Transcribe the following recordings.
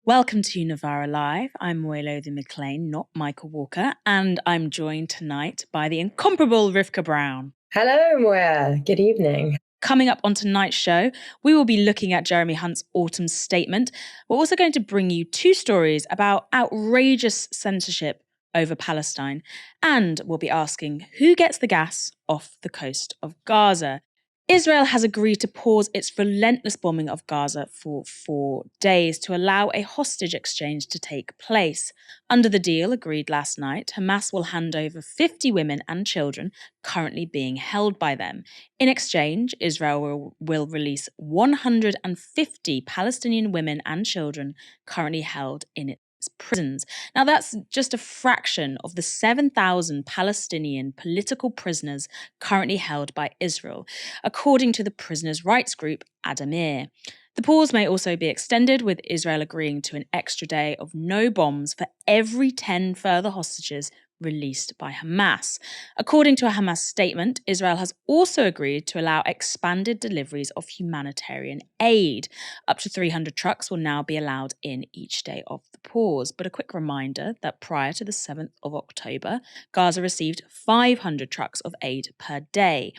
Welcome to Novara Live. I'm Moya Lothian-McLean, not Michael Walker, and I'm joined tonight by the incomparable Rivkah Brown. Hello, Moya. Good evening. Coming up on tonight's show, we will be looking at Jeremy Hunt's autumn statement. We're also going to bring you two stories about outrageous censorship over Palestine, and we'll be asking who gets the gas off the coast of Gaza. Israel has agreed to pause its relentless bombing of Gaza for 4 days to allow a hostage exchange to take place. Under the deal agreed last night, Hamas will hand over 50 women and children currently being held by them. In exchange, Israel will release 150 Palestinian women and children currently held in its prisons. Now, that's just a fraction of the 7,000 Palestinian political prisoners currently held by Israel, according to the prisoners' rights group Adamir. The pause may also be extended, with Israel agreeing to an extra day of no bombs for every 10 further hostages released by Hamas. According to a Hamas statement, Israel has also agreed to allow expanded deliveries of humanitarian aid. Up to 300 trucks will now be allowed in each day of the pause. But a quick reminder that prior to the 7th of October, Gaza received 500 trucks of aid per day.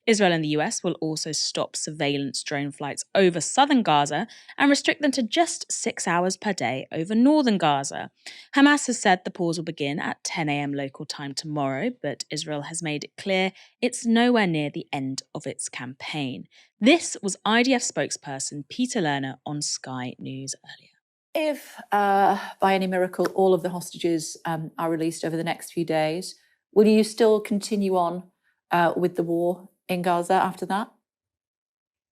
Israel and the US will also stop surveillance drone flights over southern Gaza and restrict them to just 6 hours per day over northern Gaza. Hamas has said the pause will begin at 10 a.m. local time tomorrow, but Israel has made it clear it's nowhere near the end of its campaign. This was IDF spokesperson Peter Lerner on Sky News earlier. If, by any miracle, all of the hostages are released over the next few days, will you still continue on with the war in Gaza after that?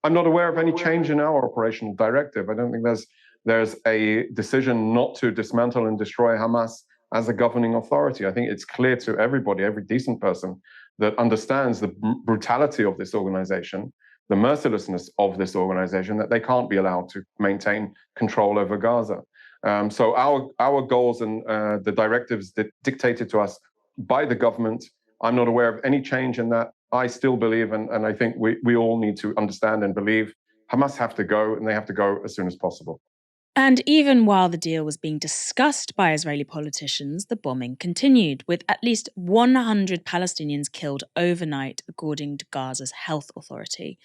I'm not aware of any change in our operational directive. I don't think there's a decision not to dismantle and destroy Hamas as a governing authority. I think it's clear to everybody, every decent person, that understands the brutality of this organization, the mercilessness of this organization, that they can't be allowed to maintain control over Gaza. So our goals and the directives dictated to us by the government, I'm not aware of any change in that. I still believe, and I think we all need to understand and believe, Hamas have to go, and they have to go as soon as possible. And even while the deal was being discussed by Israeli politicians, the bombing continued, with at least 100 Palestinians killed overnight, according to Gaza's health authority.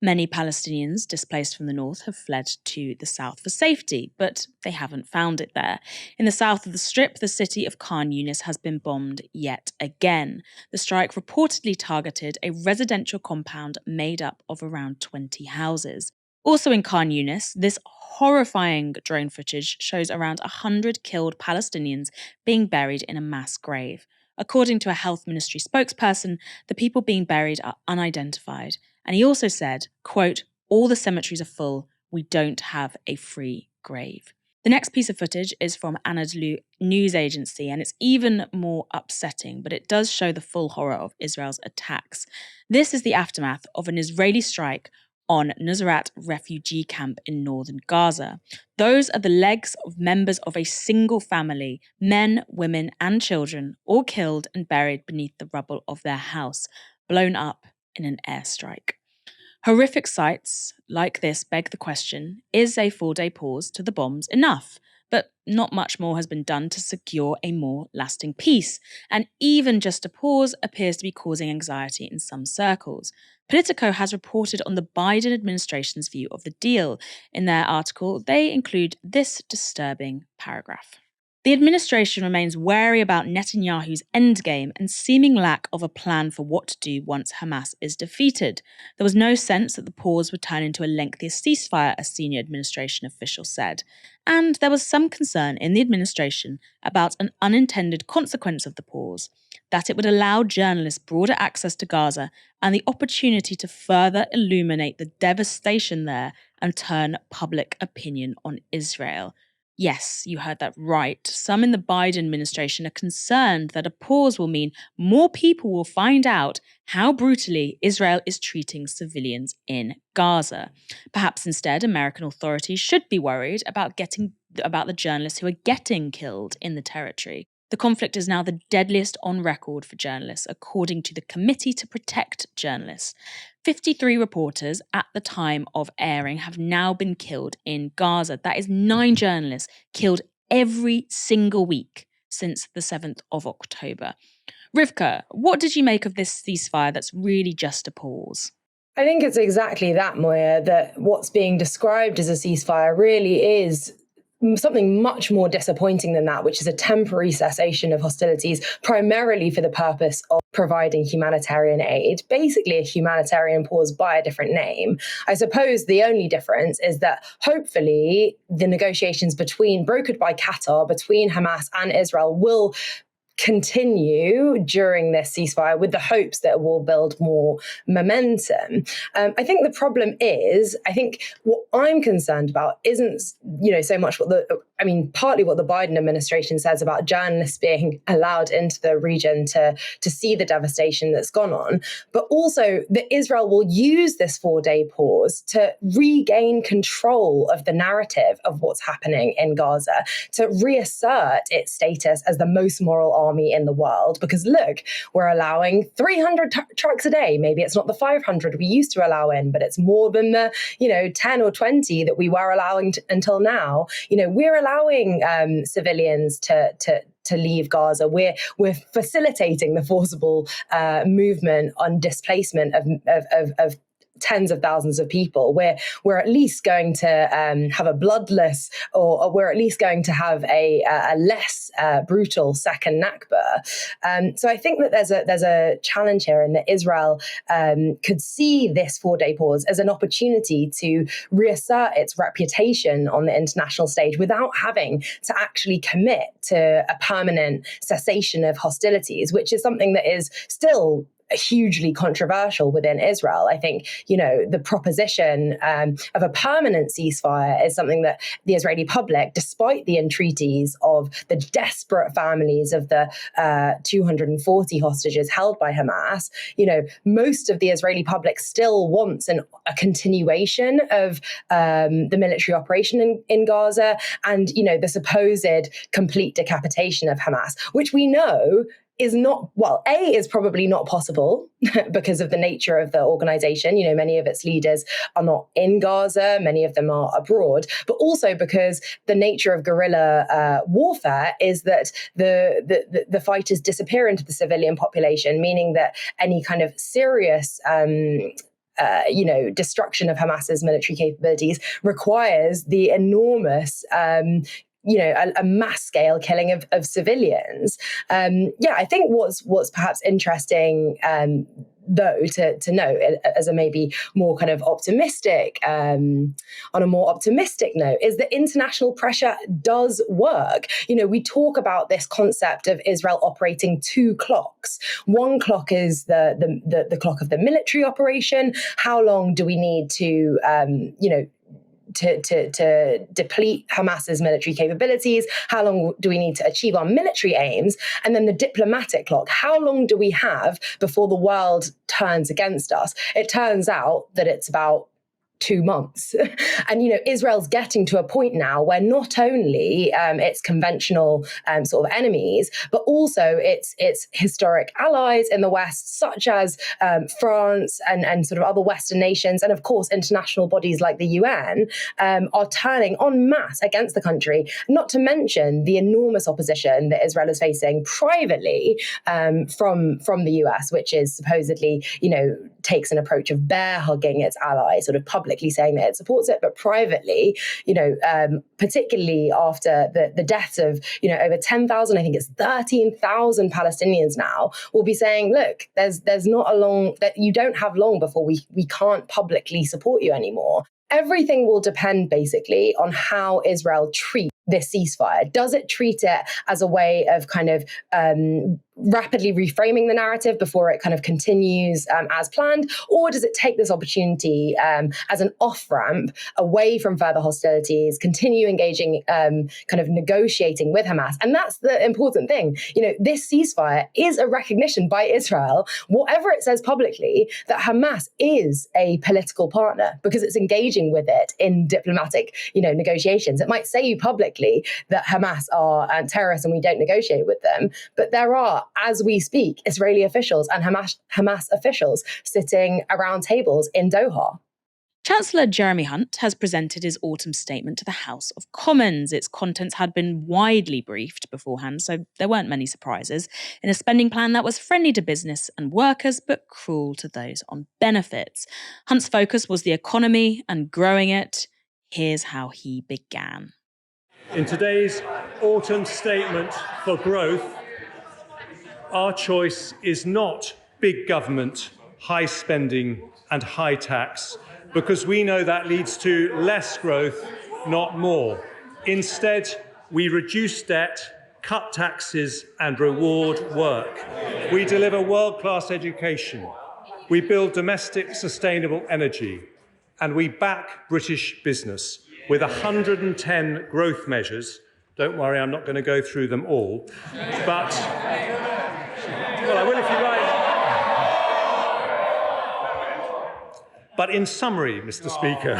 Many Palestinians displaced from the north have fled to the south for safety, but they haven't found it there. In the south of the Strip, the city of Khan Yunis has been bombed yet again. The strike reportedly targeted a residential compound made up of around 20 houses. Also in Khan Yunis, this horrifying drone footage shows around 100 killed Palestinians being buried in a mass grave. According to a health ministry spokesperson, the people being buried are unidentified. And he also said, quote, "All the cemeteries are full. We don't have a free grave." The next piece of footage is from Anadolu news agency, and it's even more upsetting, but it does show the full horror of Israel's attacks. This is the aftermath of an Israeli strike on Nusrat refugee camp in northern Gaza. Those are the legs of members of a single family, men, women, and children, all killed and buried beneath the rubble of their house, blown up in an airstrike. Horrific sights like this beg the question, is a 4-day pause to the bombs enough? But not much more has been done to secure a more lasting peace, and even just a pause appears to be causing anxiety in some circles. Politico has reported on the Biden administration's view of the deal. In their article, they include this disturbing paragraph. The administration remains wary about Netanyahu's endgame and seeming lack of a plan for what to do once Hamas is defeated. There was no sense that the pause would turn into a lengthier ceasefire, a senior administration official said. And there was some concern in the administration about an unintended consequence of the pause, that it would allow journalists broader access to Gaza and the opportunity to further illuminate the devastation there and turn public opinion on Israel. Yes, you heard that right. Some in the Biden administration are concerned that a pause will mean more people will find out how brutally Israel is treating civilians in Gaza. Perhaps instead, American authorities should be worried about the journalists who are getting killed in the territory. The conflict is now the deadliest on record for journalists, according to the Committee to Protect Journalists. 53 reporters at the time of airing have now been killed in Gaza. That is 9 journalists killed every single week since the 7th of October. Rivkah, what did you make of this ceasefire that's really just a pause? I think it's exactly that, Moya, that what's being described as a ceasefire really is something much more disappointing than that, which is a temporary cessation of hostilities, primarily for the purpose of providing humanitarian aid, basically a humanitarian pause by a different name. I suppose the only difference is that hopefully the negotiations brokered by Qatar between Hamas and Israel will continue during this ceasefire with the hopes that it will build more momentum. I think the problem is, I think what I'm concerned about isn't, so much partly what the Biden administration says about journalists being allowed into the region to see the devastation that's gone on, but also that Israel will use this 4-day pause to regain control of the narrative of what's happening in Gaza, to reassert its status as the most moral army in the world. Because look, we're allowing 300 trucks a day. Maybe it's not the 500 we used to allow in, but it's more than the 10 or 20 that we were allowing until now. We're allowing civilians to leave Gaza. We're facilitating the forcible movement on displacement of tens of thousands of people. We're at least going to have a bloodless, or we're at least going to have a less brutal second Nakba. So I think that there's a challenge here, in that Israel could see this 4-day pause as an opportunity to reassert its reputation on the international stage without having to actually commit to a permanent cessation of hostilities, which is something that is still hugely controversial within Israel. I think, the proposition of a permanent ceasefire is something that the Israeli public, despite the entreaties of the desperate families of the 240 hostages held by Hamas, most of the Israeli public still wants a continuation of the military operation in Gaza and, the supposed complete decapitation of Hamas, which we know is not, is probably not possible because of the nature of the organization. Many of its leaders are not in Gaza, many of them are abroad, but also because the nature of guerrilla warfare is that the fighters disappear into the civilian population, meaning that any kind of serious destruction of Hamas's military capabilities requires the enormous a mass scale killing of civilians. I think what's perhaps interesting, though, to note as a maybe more kind of optimistic, on a more optimistic note, is that international pressure does work. We talk about this concept of Israel operating 2 clocks. One clock is the clock of the military operation. How long do we need to to deplete Hamas's military capabilities? How long do we need to achieve our military aims? And then the diplomatic clock. How long do we have before the world turns against us? It turns out that it's about 2 months. And, Israel's getting to a point now where not only its conventional sort of enemies, but also its historic allies in the West, such as France and sort of other Western nations, and of course, international bodies like the UN, are turning en masse against the country, not to mention the enormous opposition that Israel is facing privately from the US, which is supposedly, takes an approach of bear hugging its allies, sort of publicly saying that it supports it, but privately, particularly after the deaths of, over 10,000, I think it's 13,000 Palestinians now, will be saying, look, there's not a long, that you don't have long before we can't publicly support you anymore. Everything will depend basically on how Israel treats this ceasefire. Does it treat it as a way of kind of rapidly reframing the narrative before it kind of continues as planned? Or does it take this opportunity as an off-ramp away from further hostilities, continue engaging, kind of negotiating with Hamas? And that's the important thing. This ceasefire is a recognition by Israel, whatever it says publicly, that Hamas is a political partner because it's engaging with it in diplomatic, negotiations. It might say publicly that Hamas are terrorists and we don't negotiate with them, but there are, as we speak, Israeli officials and Hamas officials sitting around tables in Doha. Chancellor Jeremy Hunt has presented his autumn statement to the House of Commons. Its contents had been widely briefed beforehand, so there weren't many surprises, in a spending plan that was friendly to business and workers but cruel to those on benefits. Hunt's focus was the economy and growing it. Here's how he began. In today's autumn statement for growth, our choice is not big government, high spending and high tax, because we know that leads to less growth, not more. Instead, we reduce debt, cut taxes and reward work. We deliver world-class education. We build domestic sustainable energy. And we back British business with 110 growth measures. Don't worry, I'm not going to go through them all. But, well, I will if you like. But in summary, Mr. Speaker,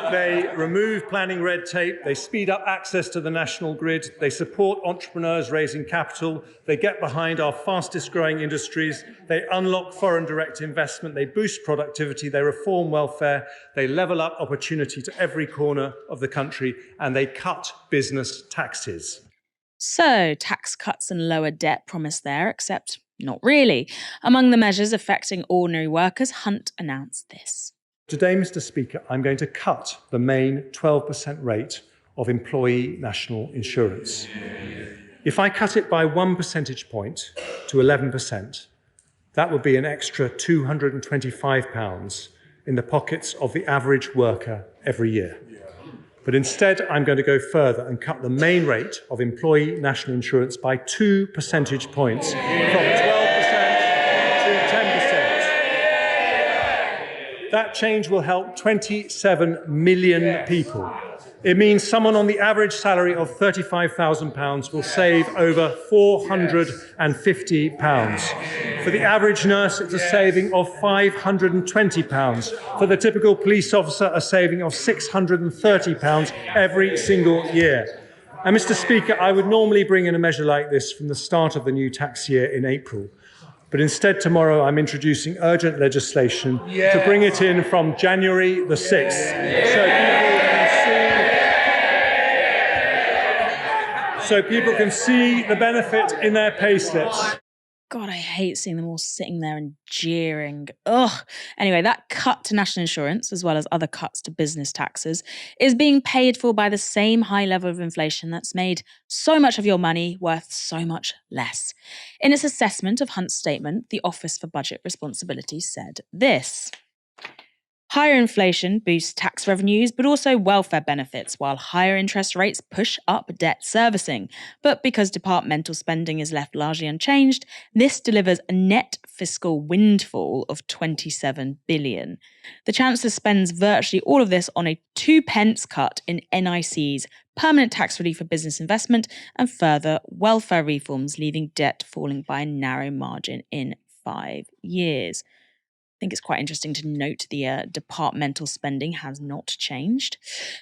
they remove planning red tape, they speed up access to the national grid, they support entrepreneurs raising capital, they get behind our fastest growing industries, they unlock foreign direct investment, they boost productivity, they reform welfare, they level up opportunity to every corner of the country, and they cut business taxes. So, tax cuts and lower debt promised there, except not really. Among the measures affecting ordinary workers, Hunt announced this. Today, Mr. Speaker, I'm going to cut the main 12% rate of employee national insurance. If I cut it by 1 percentage point to 11%, that would be an extra £225 in the pockets of the average worker every year. But instead, I'm going to go further and cut the main rate of employee national insurance by 2 percentage points from 12% to 10%. That change will help 27 million people. It means someone on the average salary of £35,000 will save over £450. For the average nurse, it's a saving of £520. For the typical police officer, a saving of £630 every single year. And Mr. Speaker, I would normally bring in a measure like this from the start of the new tax year in April. But instead, tomorrow, I'm introducing urgent legislation to bring it in from January the 6th. So people can see the benefit in their payslips. God, I hate seeing them all sitting there and jeering. Ugh. Anyway, that cut to national insurance, as well as other cuts to business taxes, is being paid for by the same high level of inflation that's made so much of your money worth so much less. In its assessment of Hunt's statement, the Office for Budget Responsibility said this. Higher inflation boosts tax revenues, but also welfare benefits, while higher interest rates push up debt servicing. But because departmental spending is left largely unchanged, this delivers a net fiscal windfall of £27 billion. The Chancellor spends virtually all of this on a 2p cut in NIC's permanent tax relief for business investment and further welfare reforms, leaving debt falling by a narrow margin in 5 years. I think it's quite interesting to note the departmental spending has not changed.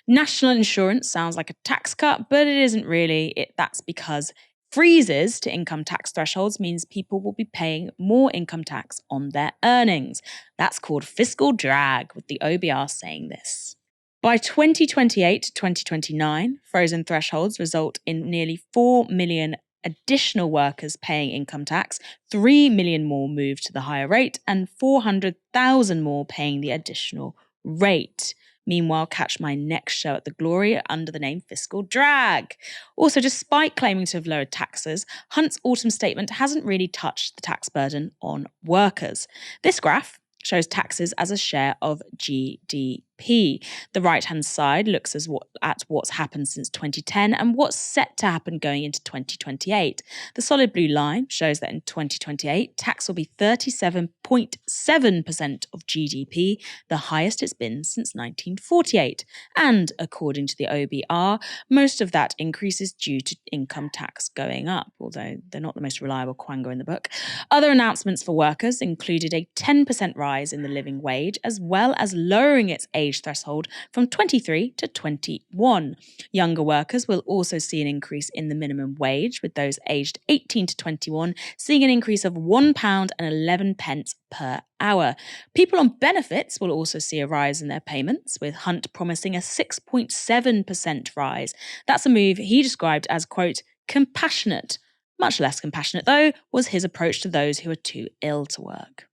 National insurance sounds like a tax cut, but it isn't really. That's because freezes to income tax thresholds means people will be paying more income tax on their earnings. That's called fiscal drag, with the OBR saying this. By 2028 to 2029, frozen thresholds result in nearly 4 million additional workers paying income tax, 3 million more move to the higher rate, and 400,000 more paying the additional rate. Meanwhile, catch my next show at the Glory under the name Fiscal Drag. Also, despite claiming to have lowered taxes, Hunt's autumn statement hasn't really touched the tax burden on workers. This graph shows taxes as a share of GDP. GDP. The right-hand side looks at what's happened since 2010 and what's set to happen going into 2028. The solid blue line shows that in 2028, tax will be 37.7% of GDP, the highest it's been since 1948. And according to the OBR, most of that increase is due to income tax going up, although they're not the most reliable quango in the book. Other announcements for workers included a 10% rise in the living wage, as well as lowering its age threshold from 23 to 21. Younger workers will also see an increase in the minimum wage, with those aged 18 to 21 seeing an increase of £1.11 per hour. People on benefits will also see a rise in their payments, with Hunt promising a 6.7% rise. That's a move he described as, quote, compassionate. Much less compassionate, though, was his approach to those who are too ill to work.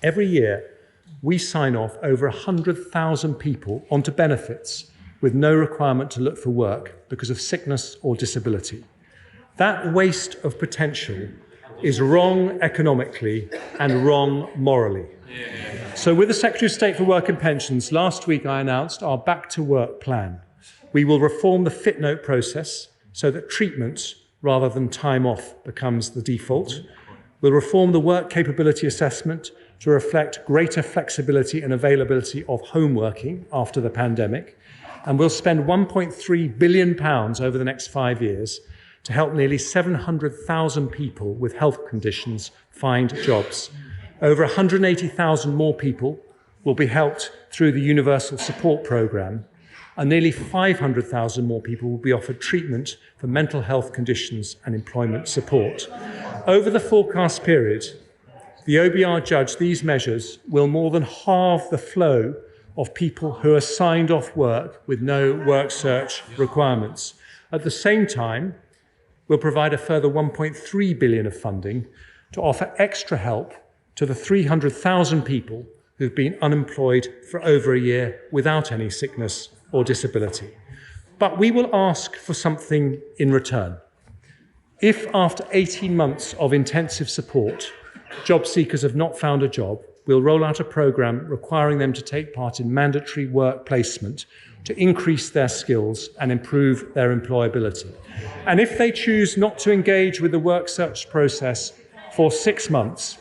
Every year, we sign off over 100,000 people onto benefits with no requirement to look for work because of sickness or disability. That waste of potential is wrong economically and wrong morally. So with the Secretary of State for Work and Pensions, last week I announced our Back to Work plan. We will reform the fit note process so that treatment rather than time off becomes the default. We'll reform the work capability assessment to reflect greater flexibility and availability of home working after the pandemic. And we'll spend £1.3 billion over the next 5 years to help nearly 700,000 people with health conditions find jobs. Over 180,000 more people will be helped through the Universal Support Programme, and nearly 500,000 more people will be offered treatment for mental health conditions and employment support. Over the forecast period, the OBR judged these measures will more than halve the flow of people who are signed off work with no work search requirements. At the same time, we'll provide a further £1.3 billion of funding to offer extra help to the 300,000 people who've been unemployed for over a year without any sickness or disability. But we will ask for something in return. If after 18 months of intensive support, job seekers have not found a job, we'll roll out a programme requiring them to take part in mandatory work placement to increase their skills and improve their employability. And if they choose not to engage with the work search process for 6 months,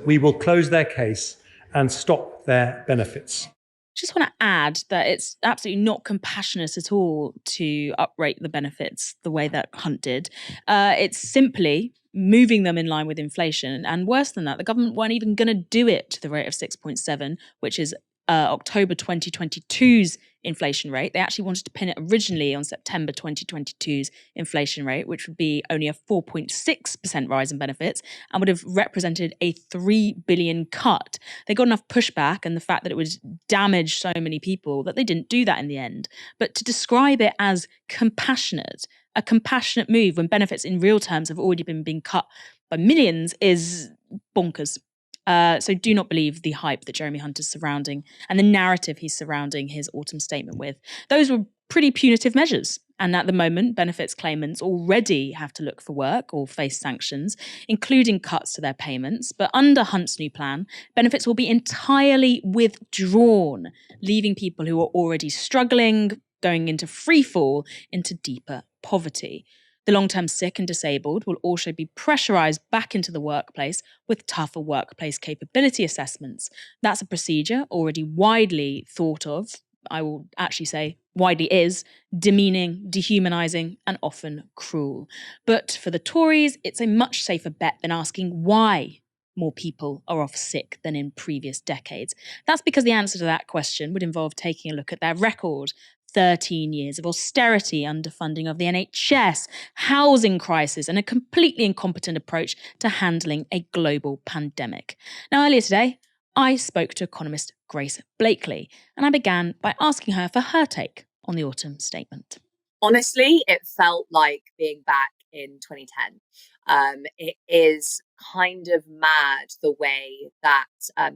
we will close their case and stop their benefits. Just want to add that it's absolutely not compassionate at all to uprate the benefits the way that Hunt did. It's simply moving them in line with inflation. And worse than that, the government weren't even going to do it to the rate of 6.7, which is October 2022's inflation rate. They actually wanted to pin it originally on September 2022's inflation rate, which would be only a 4.6% rise in benefits and would have represented a $3 billion cut. They got enough pushback and the fact that it would damage so many people that they didn't do that in the end. But to describe it as compassionate, a compassionate move when benefits in real terms have already been being cut by millions is bonkers. So do not believe the hype that Jeremy Hunt is surrounding and the narrative he's surrounding his autumn statement with. Those were pretty punitive measures. And at the moment, benefits claimants already have to look for work or face sanctions, including cuts to their payments. But under Hunt's new plan, benefits will be entirely withdrawn, leaving people who are already struggling, going into free fall, into deeper poverty. The long-term sick and disabled will also be pressurised back into the workplace with tougher workplace capability assessments. That's a procedure already widely thought of, I will actually say widely is, demeaning, dehumanising and often cruel. But for the Tories, it's a much safer bet than asking why more people are off sick than in previous decades. That's because the answer to that question would involve taking a look at their record. 13 years of austerity, underfunding of the NHS, housing crisis, and a completely incompetent approach to handling a global pandemic. Now, earlier today, I spoke to economist Grace Blakely, and I began by asking her for her take on the autumn statement. Honestly, it felt like being back in 2010. It is kind of mad the way that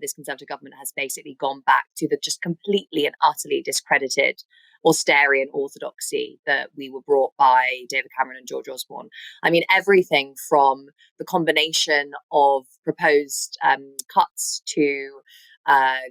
this Conservative government has basically gone back to the just completely and utterly discredited austerian orthodoxy that we were brought by David Cameron and George Osborne. I mean, everything from the combination of proposed cuts to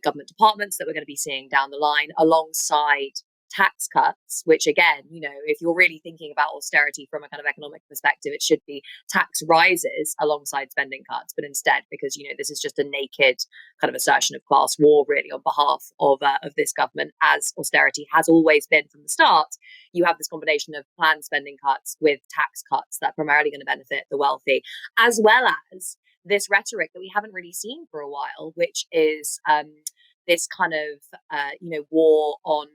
government departments that we're going to be seeing down the line, alongside tax cuts, which again, if you're really thinking about austerity from a kind of economic perspective, it should be tax rises alongside spending cuts. But instead, because this is just a naked kind of assertion of class war, really, on behalf of this government, as austerity has always been from the start, you have this combination of planned spending cuts with tax cuts that are primarily going to benefit the wealthy, as well as this rhetoric that we haven't really seen for a while, which is this kind of war on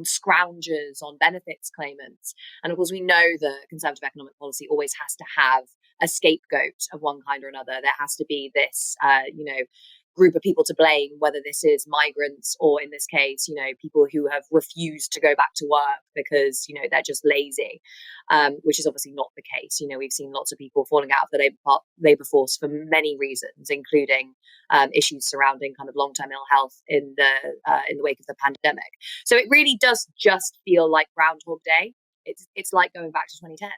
scroungers, on benefits claimants. And of course, we know that conservative economic policy always has to have a scapegoat of one kind or another. There has to be this, group of people to blame, whether this is migrants or, in this case, people who have refused to go back to work because, they're just lazy, which is obviously not the case. We've seen lots of people falling out of the labour force for many reasons, including issues surrounding kind of long-term ill health in the wake of the pandemic. So it really does just feel like Groundhog Day. It's like going back to 2010.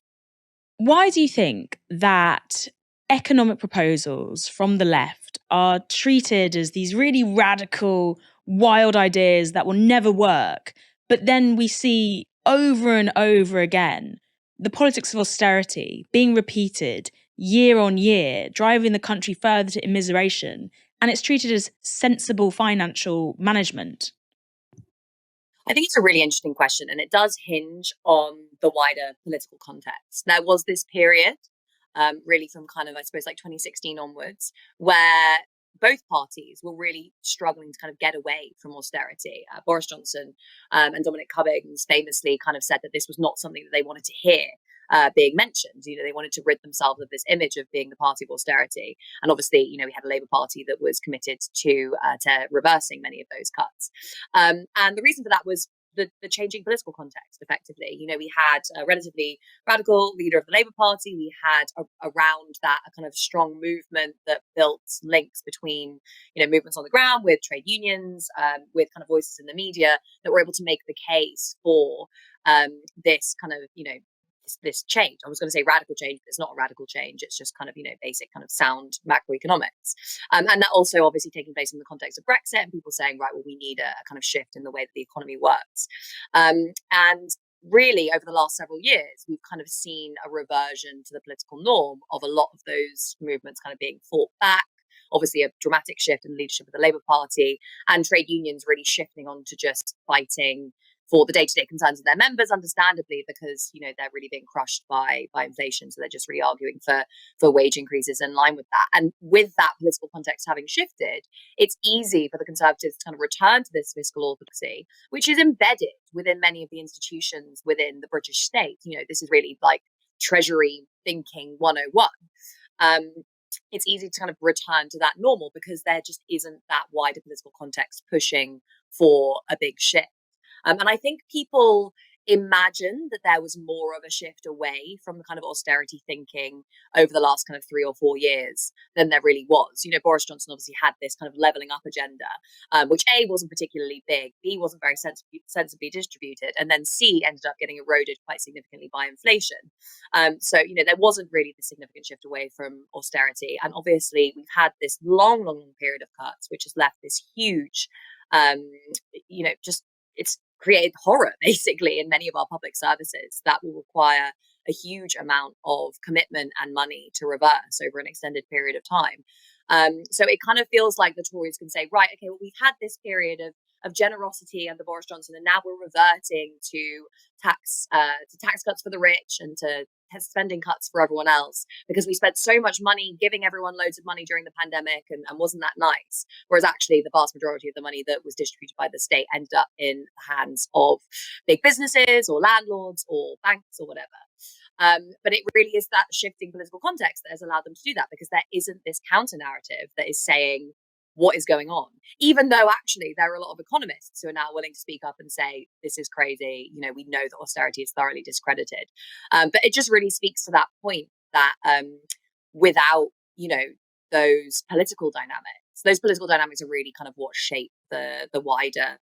Why do you think that economic proposals from the left are treated as these really radical, wild ideas that will never work? But then we see over and over again the politics of austerity being repeated year on year, driving the country further to immiseration, and it's treated as sensible financial management. I think it's a really interesting question, and it does hinge on the wider political context. There was this period, really from kind of, I suppose, like 2016 onwards, where both parties were really struggling to kind of get away from austerity. Boris Johnson and Dominic Cummings famously kind of said that this was not something that they wanted to hear being mentioned. They wanted to rid themselves of this image of being the party of austerity. And obviously, we had a Labour Party that was committed to reversing many of those cuts. And the reason for that was the changing political context, effectively. We had a relatively radical leader of the Labour Party. We had around that a kind of strong movement that built links between, movements on the ground with trade unions, with kind of voices in the media that were able to make the case for this kind of, this change. I was going to say radical change, but it's not a radical change. It's just kind of, basic kind of sound macroeconomics. And that also obviously taking place in the context of Brexit and people saying, right, well, we need a kind of shift in the way that the economy works. And really over the last several years, we've kind of seen a reversion to the political norm of a lot of those movements kind of being fought back. Obviously a dramatic shift in the leadership of the Labour Party, and trade unions really shifting on to just fighting for the day-to-day concerns of their members, understandably, because they're really being crushed by inflation. So they're just really arguing for wage increases in line with that. And with that political context having shifted, it's easy for the Conservatives to kind of return to this fiscal orthodoxy, which is embedded within many of the institutions within the British state. This is really like Treasury thinking 101. It's easy to kind of return to that normal because there just isn't that wider political context pushing for a big shift. And I think people imagined that there was more of a shift away from the kind of austerity thinking over the last kind of 3 or 4 years than there really was. Boris Johnson obviously had this kind of levelling up agenda, which A, wasn't particularly big, B, wasn't very sensibly distributed, and then C, ended up getting eroded quite significantly by inflation. So, there wasn't really the significant shift away from austerity. And obviously we've had this long period of cuts, which has left this huge, it's created horror basically in many of our public services that will require a huge amount of commitment and money to reverse over an extended period of time. So it kind of feels like the Tories can say, right, okay, well, we've had this period of generosity under Boris Johnson, and now we're reverting to tax cuts for the rich and to spending cuts for everyone else because we spent so much money giving everyone loads of money during the pandemic and wasn't that nice. Whereas actually the vast majority of the money that was distributed by the state ended up in the hands of big businesses or landlords or banks or whatever. But it really is that shifting political context that has allowed them to do that, because there isn't this counter narrative that is saying what is going on, even though actually there are a lot of economists who are now willing to speak up and say this is crazy. We know that austerity is thoroughly discredited, but it just really speaks to that point that without those political dynamics are really kind of what shape the wider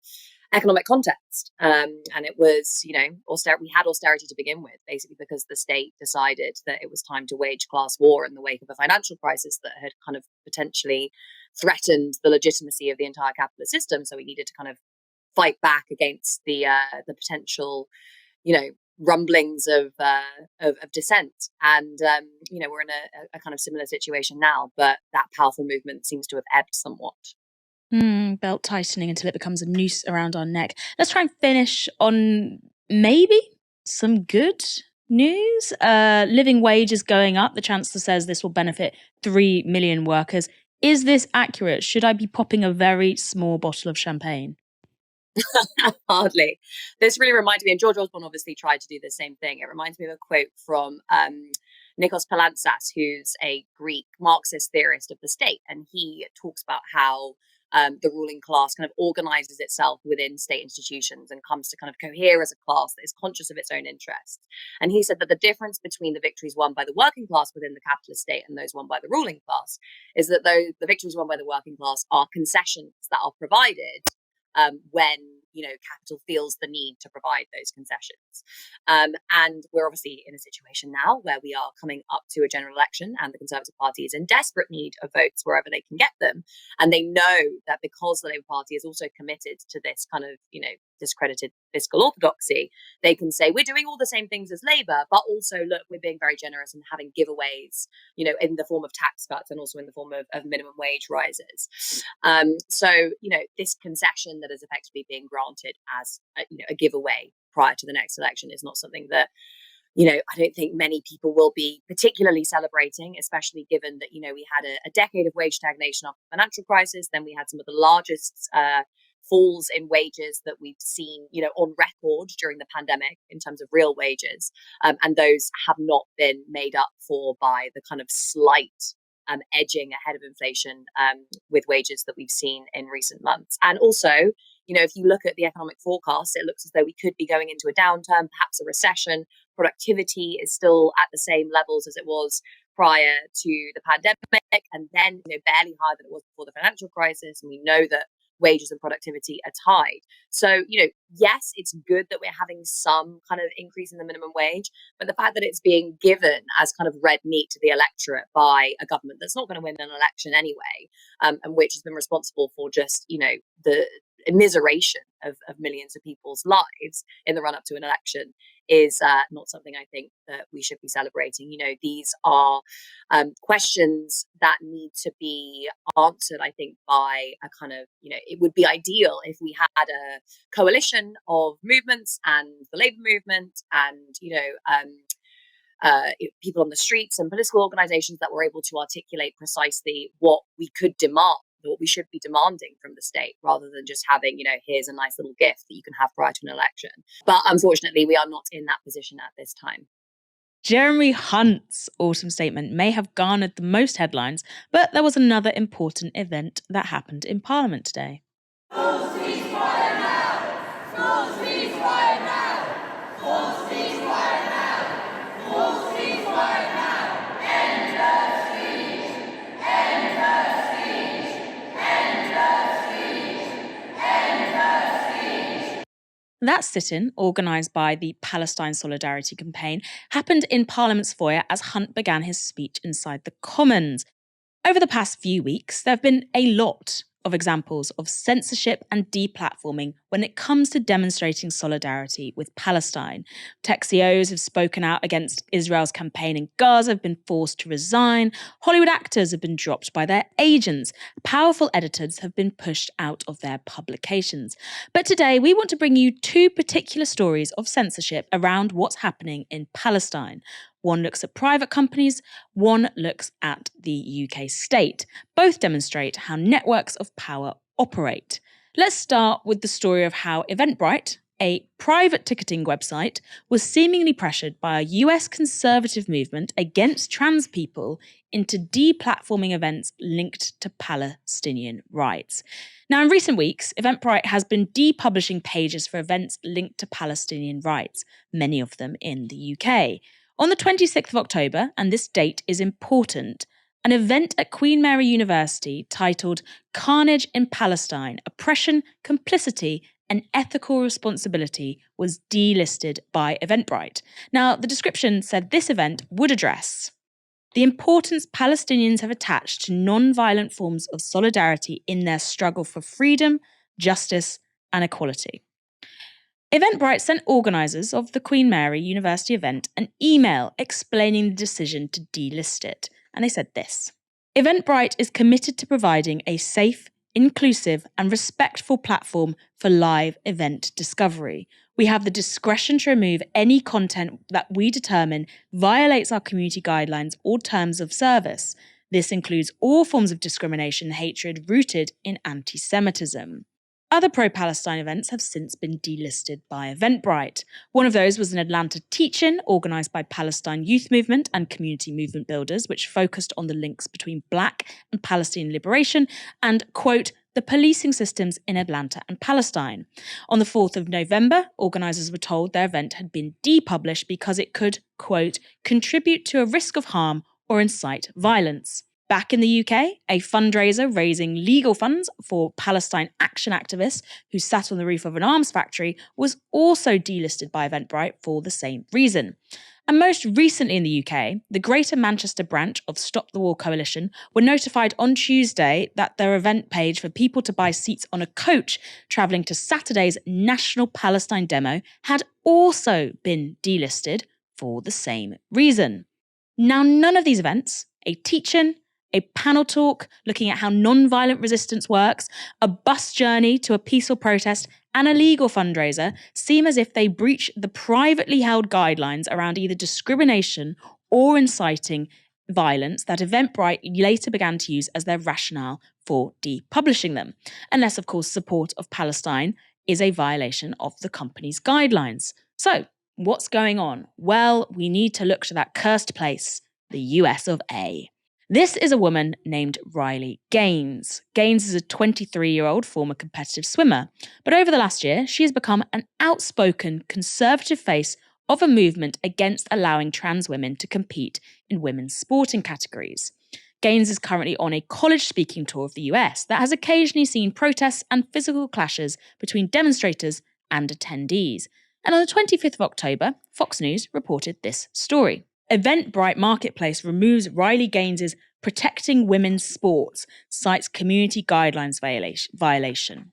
economic context. And it was, we had austerity to begin with, basically because the state decided that it was time to wage class war in the wake of a financial crisis that had kind of potentially threatened the legitimacy of the entire capitalist system. So we needed to kind of fight back against the potential, rumblings of dissent. And we're in a kind of similar situation now, but that powerful movement seems to have ebbed somewhat. Belt tightening until it becomes a noose around our neck. Let's try and finish on maybe some good news. Living wages going up. The Chancellor says this will benefit 3 million workers. Is this accurate? Should I be popping a very small bottle of champagne? Hardly. This really reminds me, and George Osborne obviously tried to do the same thing. It reminds me of a quote from Nikos Palantzas, who's a Greek Marxist theorist of the state. And he talks about how the ruling class kind of organizes itself within state institutions and comes to kind of cohere as a class that is conscious of its own interests. And he said that the difference between the victories won by the working class within the capitalist state and those won by the ruling class is that the victories won by the working class are concessions that are provided when capital feels the need to provide those concessions. And we're obviously in a situation now where we are coming up to a general election, and the Conservative Party is in desperate need of votes wherever they can get them. And they know that because the Labour Party is also committed to this kind of, discredited fiscal orthodoxy, they can say, we're doing all the same things as Labour, but also, look, we're being very generous and having giveaways, in the form of tax cuts and also in the form of minimum wage rises. So, this concession that is effectively being granted as a giveaway prior to the next election is not something that, I don't think many people will be particularly celebrating, especially given that, we had a decade of wage stagnation after the financial crisis. Then we had some of the largest falls in wages that we've seen, on record during the pandemic in terms of real wages. And those have not been made up for by the kind of slight edging ahead of inflation with wages that we've seen in recent months. And also, if you look at the economic forecast, it looks as though we could be going into a downturn, perhaps a recession. Productivity is still at the same levels as it was prior to the pandemic, and then barely higher than it was before the financial crisis. And we know that wages and productivity are tied. So, yes, it's good that we're having some kind of increase in the minimum wage, but the fact that it's being given as kind of red meat to the electorate by a government that's not going to win an election anyway, and which has been responsible for just, the immiseration of millions of people's lives in the run up to an election is not something I think that we should be celebrating. These are questions that need to be answered, I think, by a kind of, it would be ideal if we had a coalition of movements and the Labour movement and, people on the streets and political organisations that were able to articulate precisely what we could demand, what we should be demanding from the state, rather than just having, here's a nice little gift that you can have prior to an election. But unfortunately, we are not in that position at this time. Jeremy Hunt's autumn statement may have garnered the most headlines, but there was another important event that happened in Parliament today. Full ceasefire now! Full ceasefire now! Full ceasefire now! Full ceasefire now! End the siege! End the siege! End the siege! End the siege! That sit-in, organised by the Palestine Solidarity Campaign, happened in Parliament's foyer as Hunt began his speech inside the Commons. Over the past few weeks, there have been a lot of examples of censorship and deplatforming when it comes to demonstrating solidarity with Palestine. Tech CEOs have spoken out against Israel's campaign in Gaza, have been forced to resign. Hollywood actors have been dropped by their agents. Powerful editors have been pushed out of their publications. But today, we want to bring you two particular stories of censorship around what's happening in Palestine. One looks at private companies, one looks at the UK state. Both demonstrate how networks of power operate. Let's start with the story of how Eventbrite, a private ticketing website, was seemingly pressured by a US conservative movement against trans people into deplatforming events linked to Palestinian rights. Now, in recent weeks, Eventbrite has been depublishing pages for events linked to Palestinian rights, many of them in the UK. On the 26th of October, and this date is important, an event at Queen Mary University titled Carnage in Palestine, Oppression, Complicity, and ethical responsibility was delisted by Eventbrite. Now, the description said this event would address the importance Palestinians have attached to non-violent forms of solidarity in their struggle for freedom, justice, and equality. Eventbrite sent organisers of the Queen Mary University event an email explaining the decision to delist it, and they said this: Eventbrite is committed to providing a safe, inclusive, and respectful platform for live event discovery. We have the discretion to remove any content that we determine violates our community guidelines or terms of service. This includes all forms of discrimination and hatred rooted in anti-Semitism. Other pro-Palestine events have since been delisted by Eventbrite. One of those was an Atlanta teach-in organised by Palestine Youth Movement and Community Movement Builders, which focused on the links between Black and Palestinian liberation and, quote, the policing systems in Atlanta and Palestine. On the 4th of November, organisers were told their event had been depublished because it could, quote, contribute to a risk of harm or incite violence. Back in the UK, a fundraiser raising legal funds for Palestine action activists who sat on the roof of an arms factory was also delisted by Eventbrite for the same reason. And most recently in the UK, the Greater Manchester branch of Stop the War Coalition were notified on Tuesday that their event page for people to buy seats on a coach travelling to Saturday's National Palestine demo had also been delisted for the same reason. Now, none of these events, a teach-in, a panel talk looking at how non-violent resistance works, a bus journey to a peaceful protest, and a legal fundraiser seem as if they breach the privately held guidelines around either discrimination or inciting violence that Eventbrite later began to use as their rationale for depublishing them, unless, of course, support of Palestine is a violation of the company's guidelines. So, what's going on? Well, we need to look to that cursed place, the US of A. This is a woman named Riley Gaines. Gaines is a 23-year-old former competitive swimmer, but over the last year, she has become an outspoken conservative face of a movement against allowing trans women to compete in women's sporting categories. Gaines is currently on a college speaking tour of the US that has occasionally seen protests and physical clashes between demonstrators and attendees. And on the 25th of October, Fox News reported this story. Eventbrite Marketplace removes Riley Gaines's Protecting Women's Sports, cites community guidelines violation.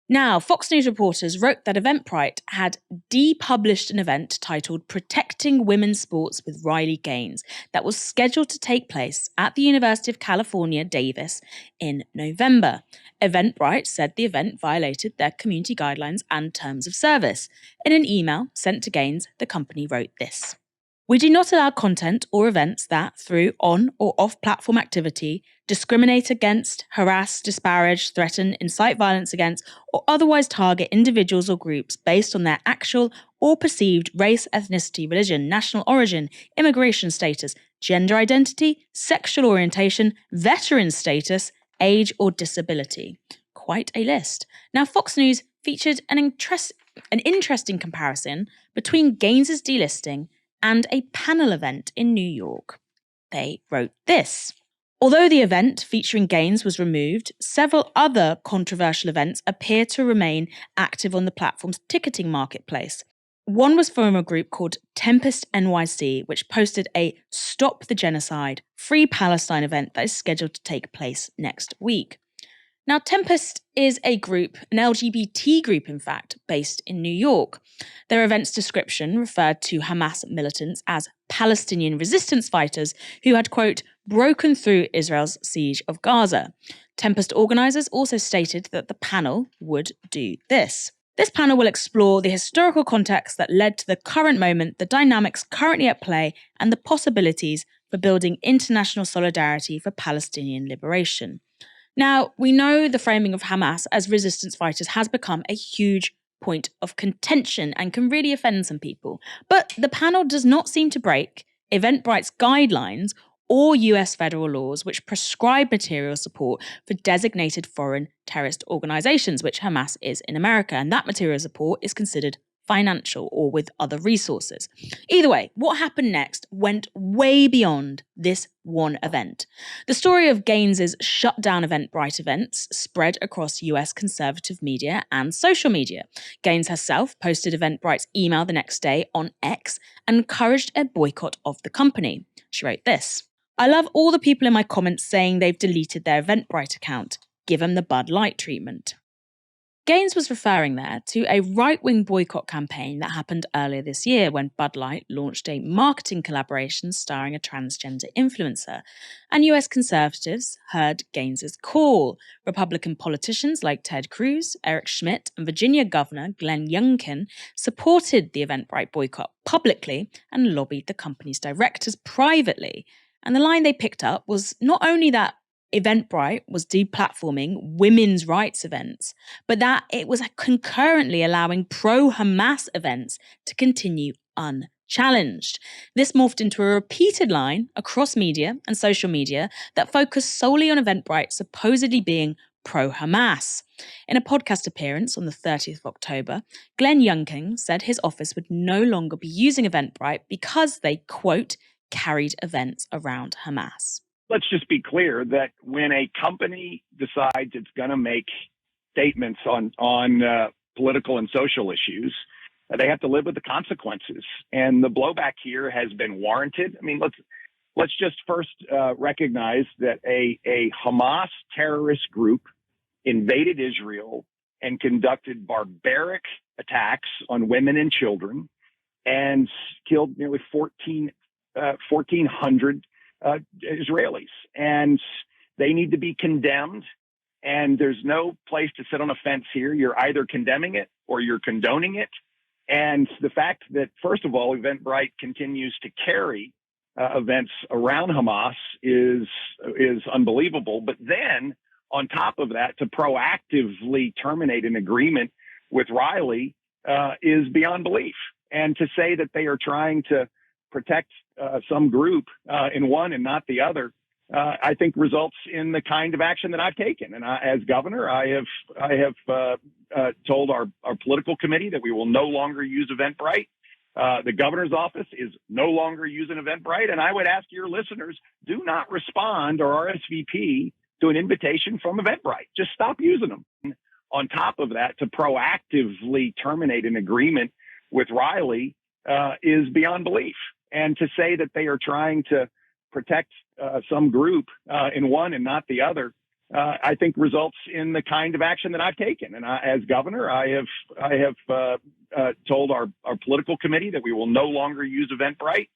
Now, Fox News reporters wrote that Eventbrite had depublished an event titled Protecting Women's Sports with Riley Gaines that was scheduled to take place at the University of California, Davis in November. Eventbrite said the event violated their community guidelines and terms of service. In an email sent to Gaines, the company wrote this: We do not allow content or events that, through on or off-platform activity, discriminate against, harass, disparage, threaten, incite violence against, or otherwise target individuals or groups based on their actual or perceived race, ethnicity, religion, national origin, immigration status, gender identity, sexual orientation, veteran status, age, or disability. Quite a list. Now, Fox News featured an interesting comparison between Gaines's delisting and a panel event in New York. They wrote this: Although the event featuring Gaines was removed, several other controversial events appear to remain active on the platform's ticketing marketplace. One was from a group called Tempest NYC, which posted a Stop the Genocide, Free Palestine event that is scheduled to take place next week. Now, Tempest is a group, an LGBT group, in fact, based in New York. Their event's description referred to Hamas militants as Palestinian resistance fighters who had, quote, broken through Israel's siege of Gaza. Tempest organisers also stated that the panel would do this. This panel will explore the historical context that led to the current moment, the dynamics currently at play, and the possibilities for building international solidarity for Palestinian liberation. Now, we know the framing of Hamas as resistance fighters has become a huge point of contention and can really offend some people. But the panel does not seem to break Eventbrite's guidelines or US federal laws which prescribe material support for designated foreign terrorist organizations, which Hamas is in America, and that material support is considered financial or with other resources. Either way, what happened next went way beyond this one event. The story of Gaines's shut down Eventbrite events spread across US conservative media and social media. Gaines herself posted Eventbrite's email the next day on X and encouraged a boycott of the company. She wrote this: "I love all the people in my comments saying they've deleted their Eventbrite account. Give them the Bud Light treatment." Gaines was referring there to a right-wing boycott campaign that happened earlier this year when Bud Light launched a marketing collaboration starring a transgender influencer. And US conservatives heard Gaines's call. Republican politicians like Ted Cruz, Eric Schmidt, and Virginia Governor Glenn Youngkin supported the Eventbrite boycott publicly and lobbied the company's directors privately. And the line they picked up was not only that Eventbrite was deplatforming women's rights events, but that it was concurrently allowing pro-Hamas events to continue unchallenged. This morphed into a repeated line across media and social media that focused solely on Eventbrite supposedly being pro-Hamas. In a podcast appearance on the 30th of October, Glenn Youngkin said his office would no longer be using Eventbrite because they, quote, carried events around Hamas. Let's just be clear that when a company decides it's going to make statements on political and social issues, they have to live with the consequences. And the blowback here has been warranted. I mean, let's just first recognize that a Hamas terrorist group invaded Israel and conducted barbaric attacks on women and children and killed nearly 1,400 Israelis, and they need to be condemned. And there's no place to sit on a fence here. You're either condemning it or you're condoning it. And the fact that, first of all, Eventbrite continues to carry events around Hamas is unbelievable. But then, on top of that, to proactively terminate an agreement with Riley is beyond belief. And to say that they are trying to protect some group in one and not the other, I think results in the kind of action that I've taken. And as governor, I have told our political committee that we will no longer use Eventbrite. The governor's office is no longer using Eventbrite. And I would ask your listeners, do not respond or RSVP to an invitation from Eventbrite. Just stop using them. On top of that, to proactively terminate an agreement with Riley is beyond belief. And to say that they are trying to protect some group in one and not the other, I think results in the kind of action that I've taken. And as governor, I have told our political committee that we will no longer use Eventbrite.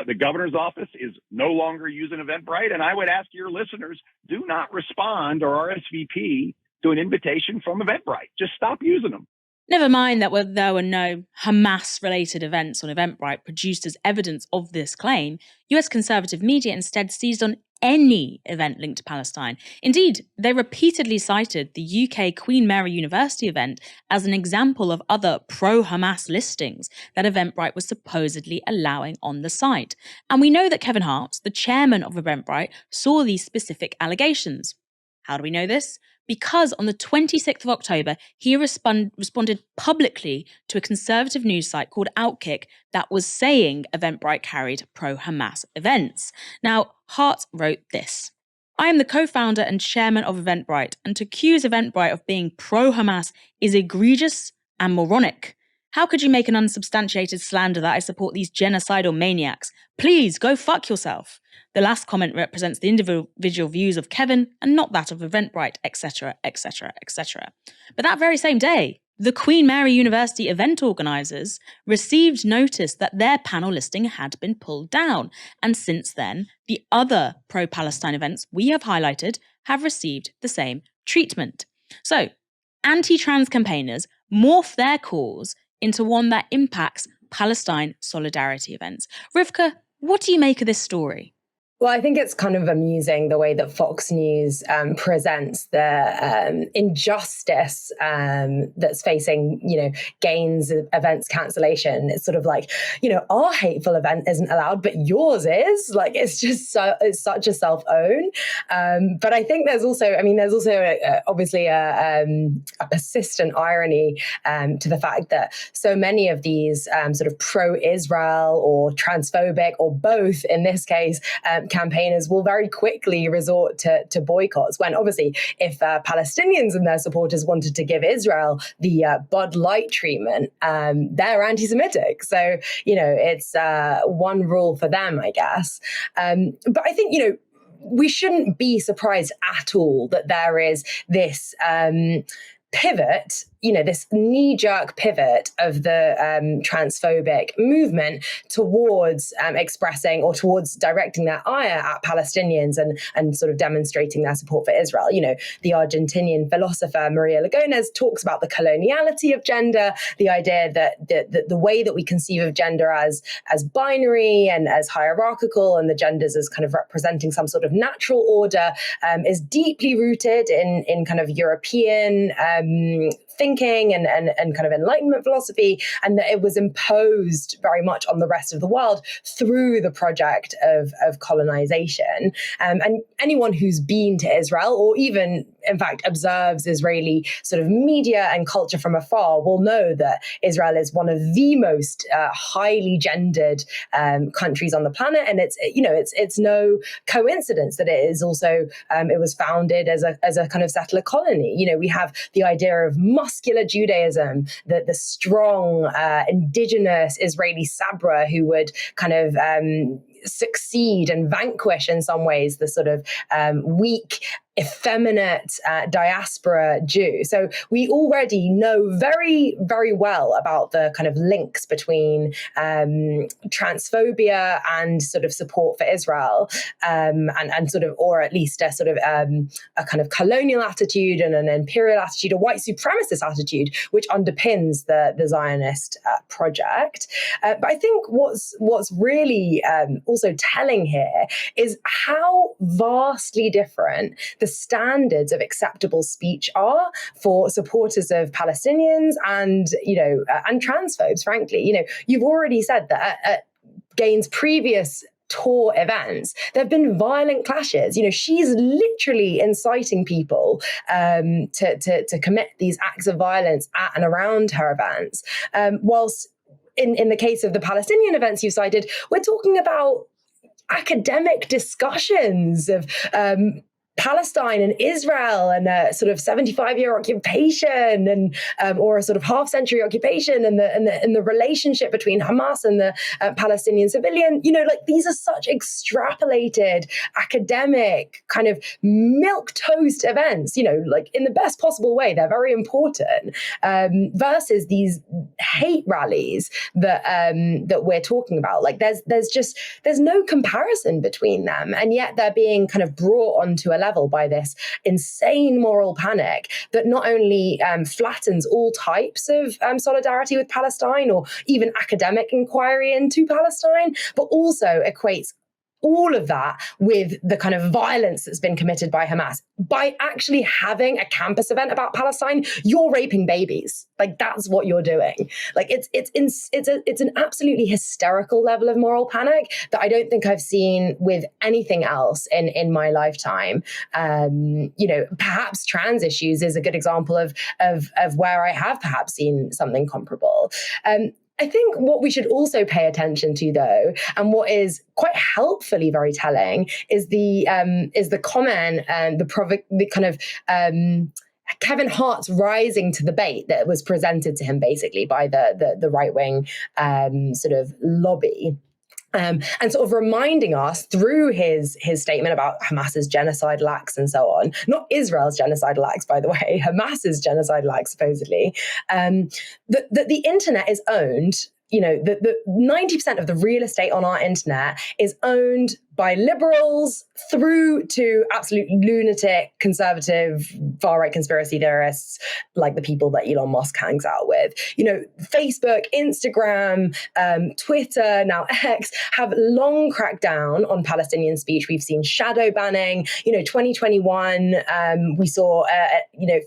The governor's office is no longer using Eventbrite. And I would ask your listeners, do not respond or RSVP to an invitation from Eventbrite. Just stop using them. Never mind that there were no Hamas-related events on Eventbrite produced as evidence of this claim, US conservative media instead seized on any event linked to Palestine. Indeed, they repeatedly cited the UK Queen Mary University event as an example of other pro-Hamas listings that Eventbrite was supposedly allowing on the site. And we know that Kevin Hart, the chairman of Eventbrite, saw these specific allegations. How do we know this? Because on the 26th of October, he responded publicly to a conservative news site called Outkick that was saying Eventbrite carried pro-Hamas events. Now, Hart wrote this: "I am the co-founder and chairman of Eventbrite, and to accuse Eventbrite of being pro-Hamas is egregious and moronic. How could you make an unsubstantiated slander that I support these genocidal maniacs? Please go fuck yourself." The last comment represents the individual views of Kevin and not that of Eventbrite, etc., etc., etc. But that very same day, the Queen Mary University event organisers received notice that their panel listing had been pulled down. And since then, the other pro-Palestine events we have highlighted have received the same treatment. So, anti-trans campaigners morph their cause into one that impacts Palestine solidarity events. Rivkah, what do you make of this story? Well, I think it's kind of amusing the way that Fox News presents the injustice that's facing, Gaines events cancellation. It's sort of like, our hateful event isn't allowed, but yours is. Like, it's just it's such a self-own. But I think there's also obviously a persistent irony to the fact that so many of these sort of pro-Israel or transphobic or both, in this case, campaigners will very quickly resort to boycotts, when obviously if Palestinians and their supporters wanted to give Israel the Bud Light treatment, they're anti-Semitic. So, it's one rule for them, I guess. But I think, we shouldn't be surprised at all that there is this pivot, this knee-jerk pivot of the transphobic movement towards expressing or towards directing their ire at Palestinians and sort of demonstrating their support for Israel. The Argentinian philosopher Maria Lugones talks about the coloniality of gender, the idea that the way that we conceive of gender as binary and as hierarchical, and the genders as kind of representing some sort of natural order, is deeply rooted in kind of European thinking and kind of Enlightenment philosophy, and that it was imposed very much on the rest of the world through the project of colonization. And anyone who's been to Israel, or even, in fact, observes Israeli sort of media and culture from afar, will know that Israel is one of the most highly gendered countries on the planet. And it's no coincidence that it is also, it was founded as a kind of settler colony. We have the idea of muscular Judaism, the strong indigenous Israeli Sabra who would kind of succeed and vanquish in some ways the sort of weak, effeminate diaspora Jew. So we already know very, very well about the kind of links between transphobia and sort of support for Israel, and sort of, or at least a sort of a kind of colonial attitude and an imperial attitude, a white supremacist attitude, which underpins the Zionist project. But I think what's really also telling here is how vastly different the standards of acceptable speech are for supporters of Palestinians and transphobes, frankly. You've already said that at Gaines' previous tour events, there have been violent clashes. She's literally inciting people to commit these acts of violence at and around her events. Whilst in the case of the Palestinian events you cited, we're talking about academic discussions of Palestine and Israel and a sort of 75-year occupation and or a sort of half-century occupation and the relationship between Hamas and the Palestinian civilian. These are such extrapolated academic kind of milquetoast events. In the best possible way, they're very important, versus these hate rallies that we're talking about. There's no comparison between them, and yet they're being kind of brought onto a level by this insane moral panic that not only flattens all types of solidarity with Palestine or even academic inquiry into Palestine, but also equates all of that with the kind of violence that's been committed by Hamas. By actually having a campus event about Palestine, you're raping babies. That's what you're doing. It's an absolutely hysterical level of moral panic that I don't think I've seen with anything else in my lifetime. Perhaps trans issues is a good example of where I have perhaps seen something comparable. I think what we should also pay attention to, though, and what is quite helpfully very telling, is the comment and the kind of Kevin Hart's rising to the bait that was presented to him basically by the right wing sort of lobby. And sort of reminding us through his statement about Hamas's genocidal acts and so on, not Israel's genocidal acts, by the way, Hamas's genocidal acts, supposedly, that the internet is owned, the 90% of the real estate on our internet is owned by liberals through to absolute lunatic, conservative, far-right conspiracy theorists like the people that Elon Musk hangs out with. Facebook, Instagram, Twitter, now X, have long cracked down on Palestinian speech. We've seen shadow banning. 2021, we saw,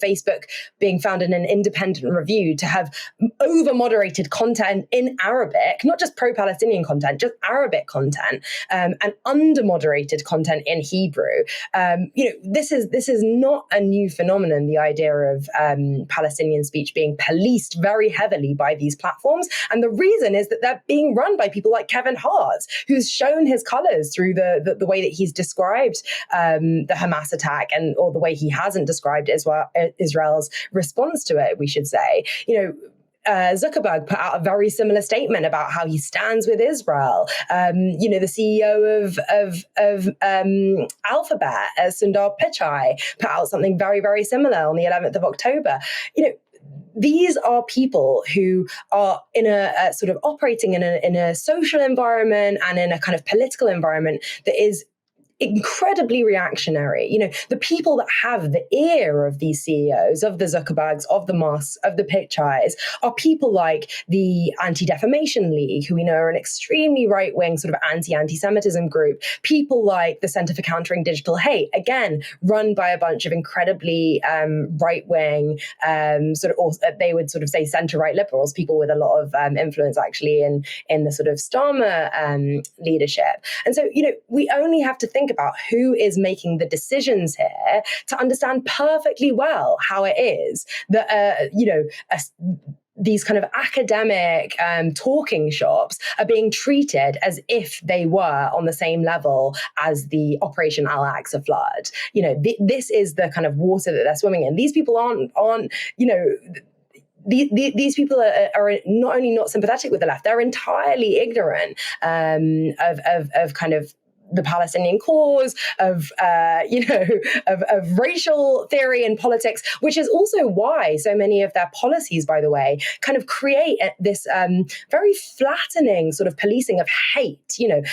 Facebook being found in an independent review to have over-moderated content in Arabic, not just pro-Palestinian content, just Arabic content, and under-moderated content in Hebrew. This is not a new phenomenon, the idea of Palestinian speech being policed very heavily by these platforms. And the reason is that they're being run by people like Kevin Hart, who's shown his colors through the way that he's described the Hamas attack, or the way he hasn't described Israel's response to it, we should say. Zuckerberg put out a very similar statement about how he stands with Israel. The CEO of Alphabet, Sundar Pichai, put out something very, very similar on the 11th of October. These are people who are in a sort of operating in a social environment and in a kind of political environment that is incredibly reactionary. The people that have the ear of these CEOs, of the Zuckerbergs, of the Musks, of the Pichais, are people like the Anti-Defamation League, who we know are an extremely right-wing sort of anti-Semitism group. People like the Center for Countering Digital Hate, again, run by a bunch of incredibly right-wing, they would sort of say center-right liberals, people with a lot of influence actually in the sort of Starmer leadership. And so, we only have to think about who is making the decisions here to understand perfectly well how it is that, these kind of academic talking shops are being treated as if they were on the same level as the Operation Al-Aqsa flood. This is the kind of water that they're swimming in. These people aren't these people are not only not sympathetic with the left, they're entirely ignorant of kind of the Palestinian cause, of racial theory and politics, which is also why so many of their policies, by the way, kind of create this very flattening sort of policing of hate,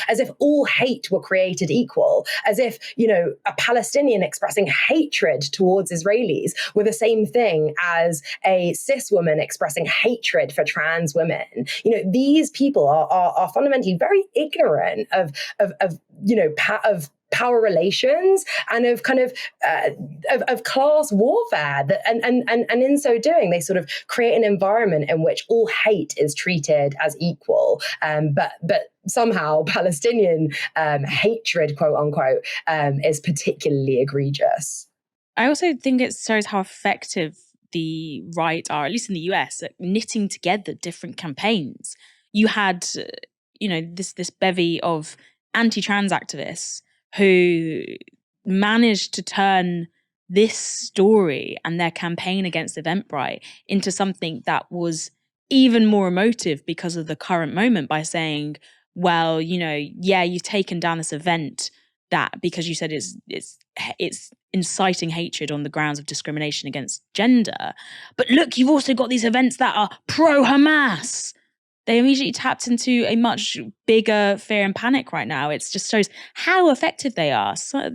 as if all hate were created equal, as if, a Palestinian expressing hatred towards Israelis were the same thing as a cis woman expressing hatred for trans women. These people are fundamentally very ignorant of power relations and of kind of class warfare, and in so doing they sort of create an environment in which all hate is treated as equal, but somehow Palestinian hatred, quote unquote, is particularly egregious. I also think it shows how effective the right are, at least in the US, at knitting together different campaigns. You had this bevy of anti-trans activists who managed to turn this story and their campaign against Eventbrite into something that was even more emotive because of the current moment, by saying, well, you've taken down this event that because you said it's inciting hatred on the grounds of discrimination against gender, but look, you've also got these events that are pro-Hamas. They immediately tapped into a much bigger fear and panic right now. It just shows how effective they are. So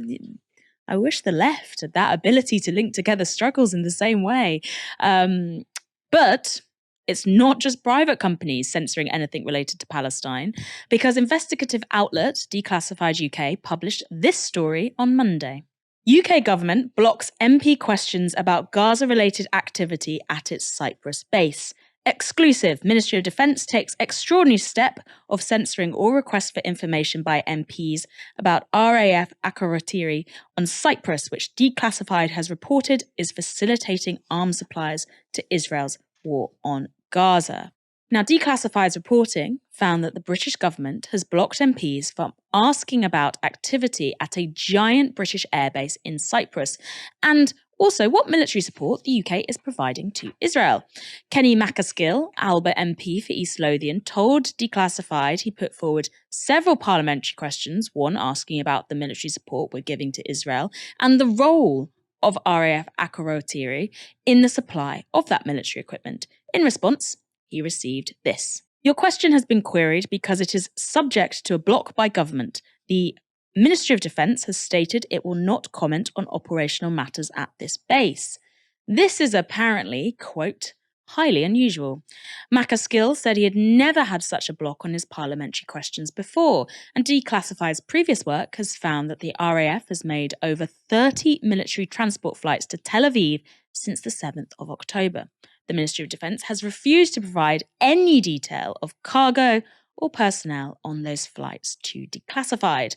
I wish the left had that ability to link together struggles in the same way. But it's not just private companies censoring anything related to Palestine, because investigative outlet Declassified UK published this story on Monday. UK government blocks MP questions about Gaza-related activity at its Cyprus base. Exclusive. Ministry of Defence takes extraordinary step of censoring all requests for information by MPs about RAF Akrotiri on Cyprus, which Declassified has reported is facilitating arms supplies to Israel's war on Gaza. Now, Declassified's reporting found that the British government has blocked MPs from asking about activity at a giant British airbase in Cyprus, and also what military support the UK is providing to Israel. Kenny Macaskill, Albert MP for East Lothian, told Declassified he put forward several parliamentary questions, one asking about the military support we're giving to Israel and the role of RAF Akrotiri in the supply of that military equipment. In response, he received this. Your question has been queried because it is subject to a block by government. The Ministry of Defence has stated it will not comment on operational matters at this base. This is apparently, quote, highly unusual. Macaskill said he had never had such a block on his parliamentary questions before, and Declassified's previous work has found that the RAF has made over 30 military transport flights to Tel Aviv since the 7th of October. The Ministry of Defence has refused to provide any detail of cargo or personnel on those flights to Declassified.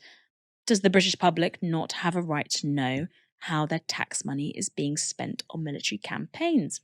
Does the British public not have a right to know how their tax money is being spent on military campaigns?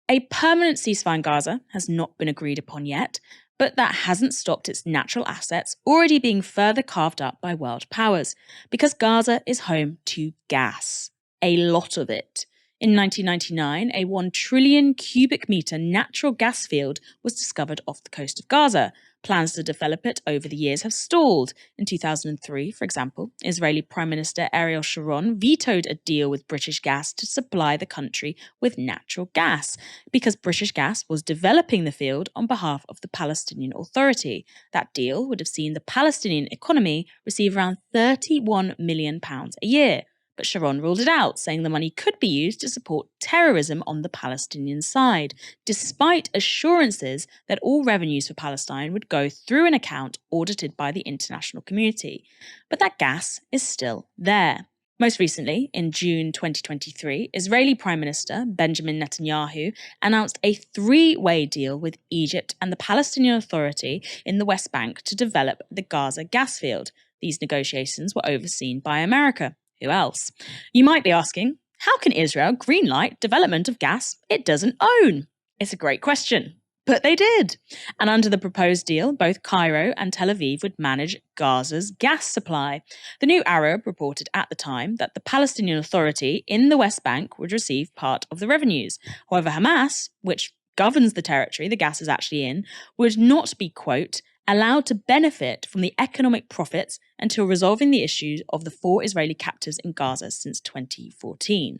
A permanent ceasefire in Gaza has not been agreed upon yet, but that hasn't stopped its natural assets already being further carved up by world powers, because Gaza is home to gas. A lot of it. In 1999, a 1 trillion cubic metre natural gas field was discovered off the coast of Gaza. Plans to develop it over the years have stalled. In 2003, for example, Israeli Prime Minister Ariel Sharon vetoed a deal with British Gas to supply the country with natural gas, because British Gas was developing the field on behalf of the Palestinian Authority. That deal would have seen the Palestinian economy receive around £31 million a year. But Sharon ruled it out, saying the money could be used to support terrorism on the Palestinian side, despite assurances that all revenues for Palestine would go through an account audited by the international community. But that gas is still there. Most recently, in June 2023, Israeli Prime Minister Benjamin Netanyahu announced a 3-way deal with Egypt and the Palestinian Authority in the West Bank to develop the Gaza gas field. These negotiations were overseen by America. Who else? You might be asking, how can Israel greenlight development of gas it doesn't own? It's a great question, but they did. And under the proposed deal, both Cairo and Tel Aviv would manage Gaza's gas supply. The New Arab reported at the time that the Palestinian Authority in the West Bank would receive part of the revenues. However, Hamas, which governs the territory the gas is actually in, would not be, quote, allowed to benefit from the economic profits until resolving the issues of the 4 Israeli captives in Gaza since 2014.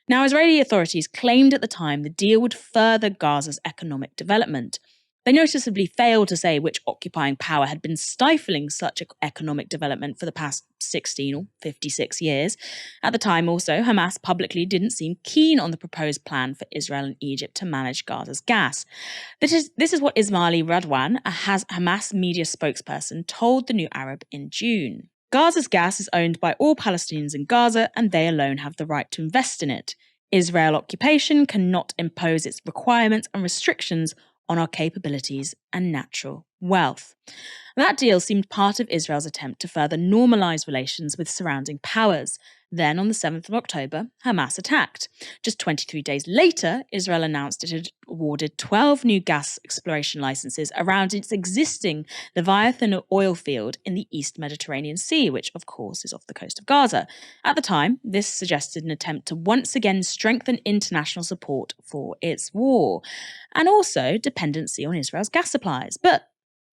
Now, Israeli authorities claimed at the time the deal would further Gaza's economic development. They noticeably failed to say which occupying power had been stifling such economic development for the past 16 or 56 years. At the time also, Hamas publicly didn't seem keen on the proposed plan for Israel and Egypt to manage Gaza's gas. This is what Ismaili Radwan, a Hamas media spokesperson, told the New Arab in June. Gaza's gas is owned by all Palestinians in Gaza, and they alone have the right to invest in it. Israel occupation cannot impose its requirements and restrictions on our capabilities and natural wealth. That deal seemed part of Israel's attempt to further normalize relations with surrounding powers. Then, on the 7th of October, Hamas attacked. Just 23 days later, Israel announced it had awarded 12 new gas exploration licenses around its existing Leviathan oil field in the East Mediterranean Sea, which, of course, is off the coast of Gaza. At the time, this suggested an attempt to once again strengthen international support for its war, and also dependency on Israel's gas supplies. But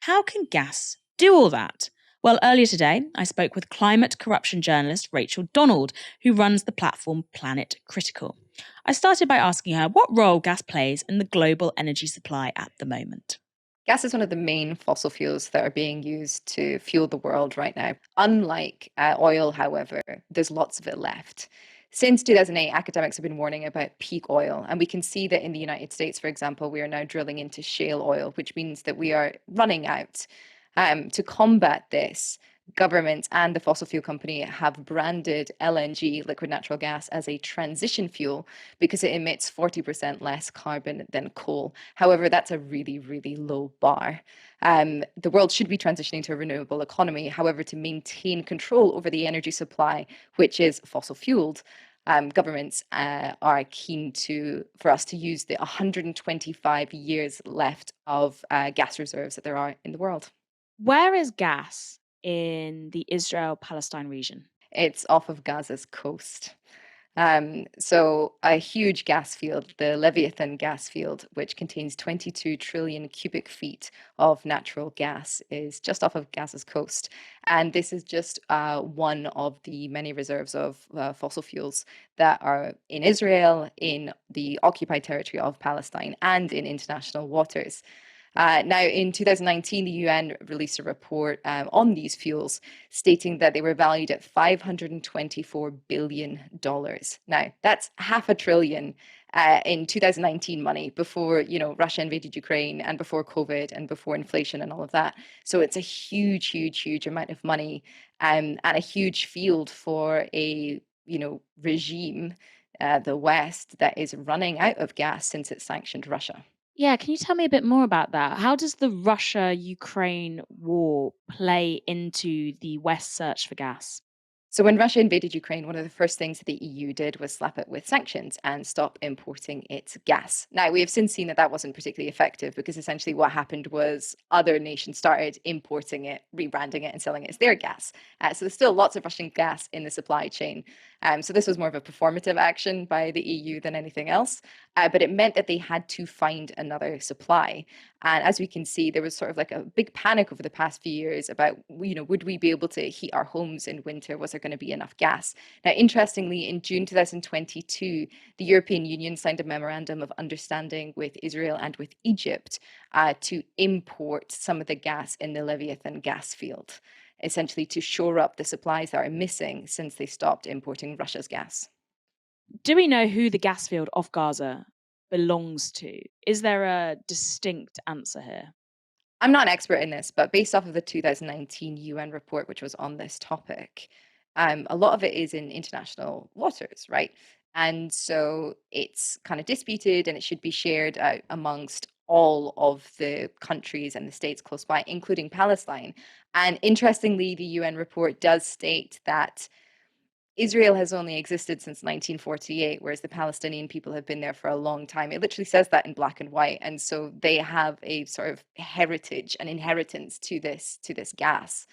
how can gas do all that? Well, earlier today, I spoke with climate corruption journalist Rachel Donald, who runs the platform Planet Critical. I started by asking her what role gas plays in the global energy supply at the moment. Gas is one of the main fossil fuels that are being used to fuel the world right now. Unlike oil, however, there's lots of it left. Since 2008, academics have been warning about peak oil, and we can see that in the United States, for example, we are now drilling into shale oil, which means that we are running out. To combat this, governments and the fossil fuel company have branded LNG, liquid natural gas, as a transition fuel because it emits 40% less carbon than coal. However, that's a really, really low bar. The world should be transitioning to a renewable economy. However, to maintain control over the energy supply, which is fossil fueled, governments are keen for us to use the 125 years left of gas reserves that there are in the world. Where is gas in the Israel-Palestine region? It's off of Gaza's coast. So a huge gas field, the Leviathan gas field, which contains 22 trillion cubic feet of natural gas, is just off of Gaza's coast. And this is just one of the many reserves of fossil fuels that are in Israel, in the occupied territory of Palestine, and in international waters. Now, in 2019, the UN released a report on these fuels, stating that they were valued at $524 billion. Now, that's $500 billion in 2019 money, before Russia invaded Ukraine and before COVID and before inflation and all of that. So it's a huge, huge, huge amount of money, and a huge field for a regime, the West, that is running out of gas since it sanctioned Russia. Yeah, can you tell me a bit more about that? How does the Russia-Ukraine war play into the West's search for gas? So when Russia invaded Ukraine, one of the first things that the EU did was slap it with sanctions and stop importing its gas. Now, we have since seen that that wasn't particularly effective, because essentially what happened was other nations started importing it, rebranding it, and selling it as their gas. So there's still lots of Russian gas in the supply chain. So this was more of a performative action by the EU than anything else. But it meant that they had to find another supply. And as we can see, there was sort of like a big panic over the past few years about, would we be able to heat our homes in winter? Was there going to be enough gas? Now, interestingly, in June 2022, the European Union signed a memorandum of understanding with Israel and with Egypt to import some of the gas in the Leviathan gas field, essentially to shore up the supplies that are missing since they stopped importing Russia's gas. Do we know who the gas field off Gaza belongs to? Is there a distinct answer here? I'm not an expert in this, but based off of the 2019 UN report, which was on this topic, a lot of it is in international waters, right? And so it's kind of disputed, and it should be shared amongst all of the countries and the states close by, including Palestine. And interestingly, the UN report does state that Israel has only existed since 1948, whereas the Palestinian people have been there for a long time. It literally says that in black and white. And so they have a sort of heritage, an inheritance to this gas.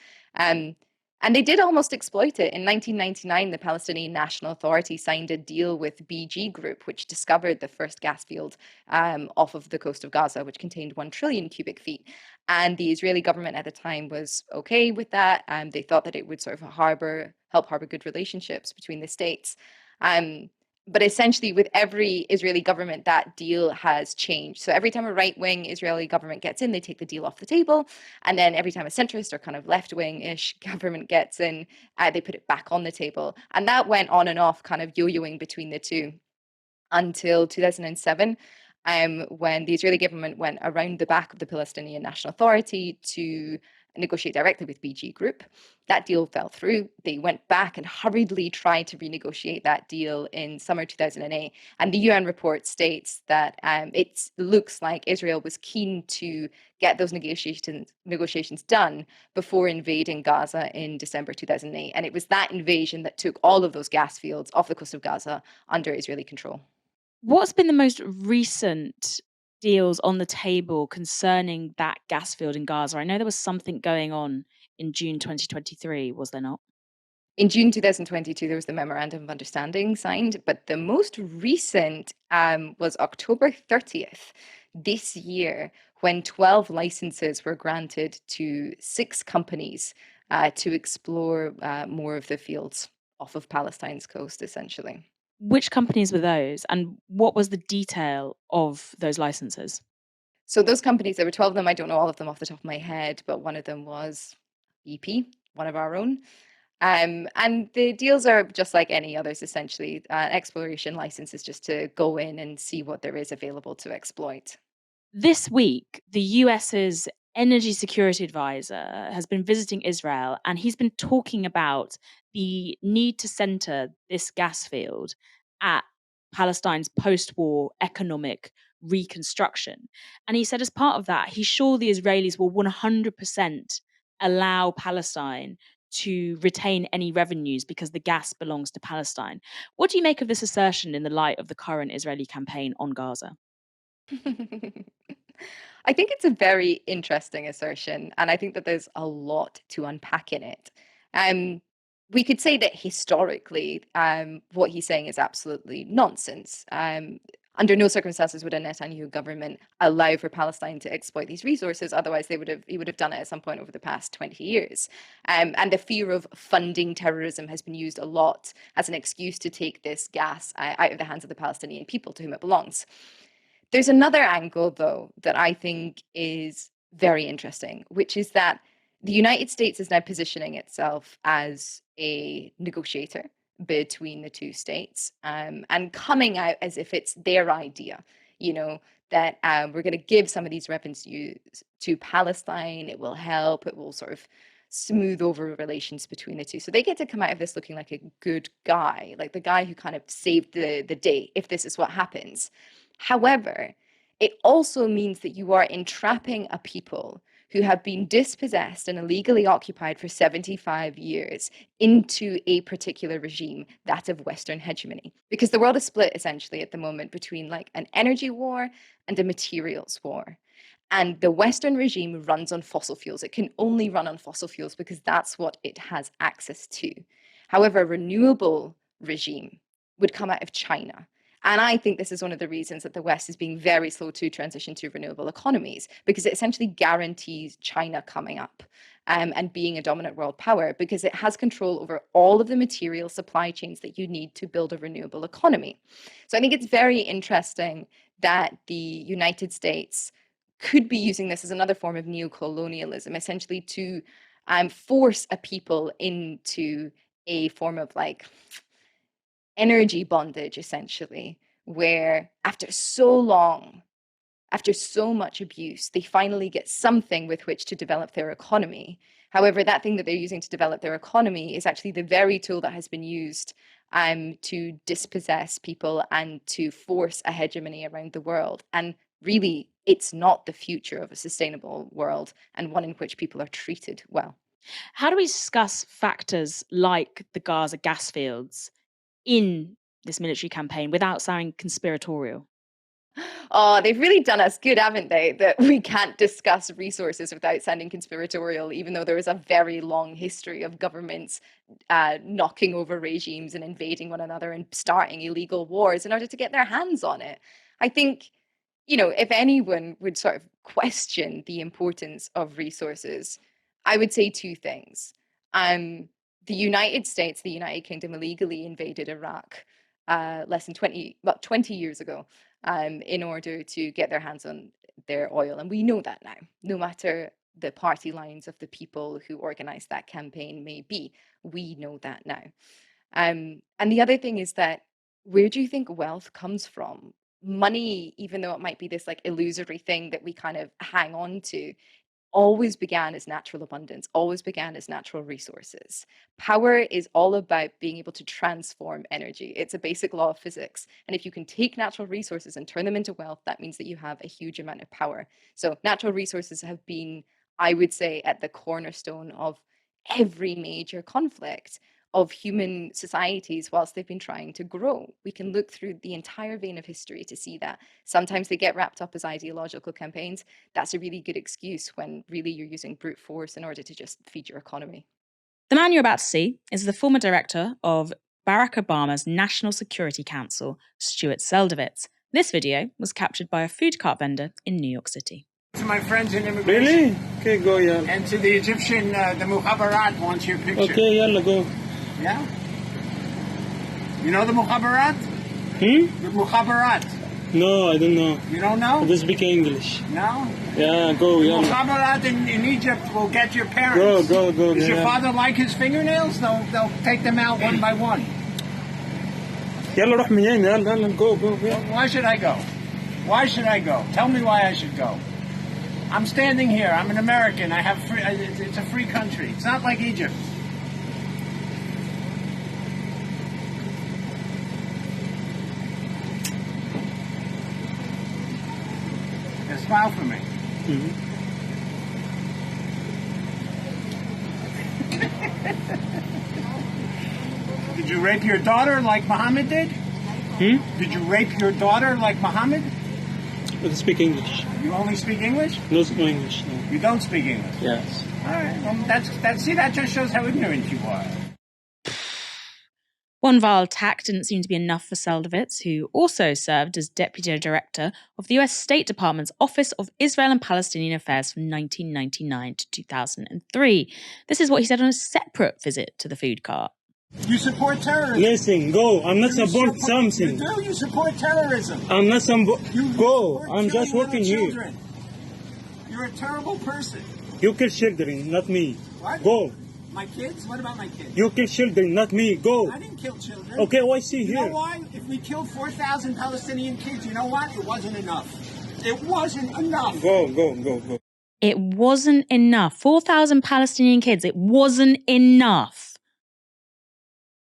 And they did almost exploit it. In 1999, the Palestinian National Authority signed a deal with BG Group, which discovered the first gas field off of the coast of Gaza, which contained 1 trillion cubic feet. And the Israeli government at the time was okay with that. They thought that it would sort of help harbor good relationships between the states. But essentially, with every Israeli government, that deal has changed. So every time a right-wing Israeli government gets in, they take the deal off the table. And then every time a centrist or kind of left-wing-ish government gets in, they put it back on the table. And that went on and off, kind of yo-yoing between the two, until 2007, when the Israeli government went around the back of the Palestinian National Authority to negotiate directly with BG Group. That deal fell through. They went back and hurriedly tried to renegotiate that deal in summer 2008. And the UN report states that it looks like Israel was keen to get those negotiations done before invading Gaza in December 2008. And it was that invasion that took all of those gas fields off the coast of Gaza under Israeli control. What's been the most recent deals on the table concerning that gas field in Gaza? I know there was something going on in June 2023, was there not? In June 2022, there was the Memorandum of Understanding signed, but the most recent was October 30th this year, when 12 licenses were granted to 6 companies to explore more of the fields off of Palestine's coast, essentially. Which companies were those, and what was the detail of those licenses? So those companies, there were 12 of them. I don't know all of them off the top of my head, but one of them was BP, one of our own. And the deals are just like any others, essentially. Exploration licenses just to go in and see what there is available to exploit. This week, the US's energy security advisor has been visiting Israel, and he's been talking about the need to center this gas field at Palestine's post-war economic reconstruction. And he said as part of that, he's sure the Israelis will 100% allow Palestine to retain any revenues because the gas belongs to Palestine. What do you make of this assertion in the light of the current Israeli campaign on Gaza? I think it's a very interesting assertion, and I think that there's a lot to unpack in it. We could say that historically, what he's saying is absolutely nonsense. Under no circumstances would a Netanyahu government allow for Palestine to exploit these resources. Otherwise, he would have done it at some point over the past 20 years. And the fear of funding terrorism has been used a lot as an excuse to take this gas out of the hands of the Palestinian people to whom it belongs. There's another angle, though, that I think is very interesting, which is that the United States is now positioning itself as a negotiator between the two states, and coming out as if it's their idea, that we're going to give some of these revenues to Palestine. It will help. It will sort of smooth over relations between the two. So they get to come out of this looking like a good guy, like the guy who kind of saved the day if this is what happens. However, it also means that you are entrapping a people who have been dispossessed and illegally occupied for 75 years into a particular regime, that of Western hegemony. Because the world is split essentially at the moment between like an energy war and a materials war. And the Western regime runs on fossil fuels. It can only run on fossil fuels because that's what it has access to. However, a renewable regime would come out of China. And I think this is one of the reasons that the West is being very slow to transition to renewable economies, because it essentially guarantees China coming up and being a dominant world power, because it has control over all of the material supply chains that you need to build a renewable economy. So I think it's very interesting that the United States could be using this as another form of neocolonialism, essentially to force a people into a form of like energy bondage, essentially, where after so long, after so much abuse, they finally get something with which to develop their economy. However, that thing that they're using to develop their economy is actually the very tool that has been used to dispossess people and to force a hegemony around the world. And really, it's not the future of a sustainable world and one in which people are treated well. How do we discuss factors like the Gaza gas fields in this military campaign without sounding conspiratorial? Oh, they've really done us good, haven't they? That we can't discuss resources without sounding conspiratorial, even though there is a very long history of governments knocking over regimes and invading one another and starting illegal wars in order to get their hands on it. I think, if anyone would sort of question the importance of resources, I would say two things. The United States, the United Kingdom, illegally invaded Iraq less than 20 years ago in order to get their hands on their oil. And we know that now, no matter the party lines of the people who organized that campaign may be. We know that now. And the other thing is that, where do you think wealth comes from? Money, even though it might be this like illusory thing that we kind of hang on to, always began as natural abundance, always began as natural resources. Power is all about being able to transform energy. It's a basic law of physics. And if you can take natural resources and turn them into wealth, that means that you have a huge amount of power. So natural resources have been, I would say, at the cornerstone of every major conflict of human societies whilst they've been trying to grow. We can look through the entire vein of history to see that. Sometimes they get wrapped up as ideological campaigns. That's a really good excuse when really you're using brute force in order to just feed your economy. The man you're about to see is the former director of Barack Obama's National Security Council, Stuart Seldovitz. This video was captured by a food cart vendor in New York City. To my friends in immigration. Really? Okay, go, yeah. And to the Egyptian, the Mukhabarat wants your picture. Okay, yalla, go. Yeah? You know the Mukhabarat? The Mukhabarat. No, I don't know. You don't know? I don't speak English. No? Yeah, go, The yalla. Mukhabarat in Egypt will get your parents. Go. Does your yeah. father like his fingernails? They'll take them out one by one. يلا روح منين يلا go yeah. Why should I go? Why should I go? Tell me why I should go. I'm standing here. I'm an American. I have free. It's a free country. It's not like Egypt. Yeah, smile for me. Did you rape your daughter like Muhammad did? Did you rape your daughter like Muhammad? I don't speak English. You only speak English? No English, no. You don't speak English? Yes. All right. Well, that just shows how ignorant you are. One vile tack didn't seem to be enough for Seldovitz, who also served as Deputy Director of the US State Department's Office of Israel and Palestinian Affairs from 1999 to 2003. This is what he said on a separate visit to the food cart. You support terrorism. Listen, go. I'm not support something. You do. You support terrorism. I'm not some. You Go. support I'm just killing working little here. children. You're a terrible person. You kill children, not me. What? Go. My kids? What about my kids? You kill children, not me. Go. I didn't kill children. Okay, what I see You here? know why? If we killed 4,000 Palestinian kids, you know what? It wasn't enough. It wasn't enough. Go, go, go, go. It wasn't enough. 4,000 Palestinian kids. It wasn't enough.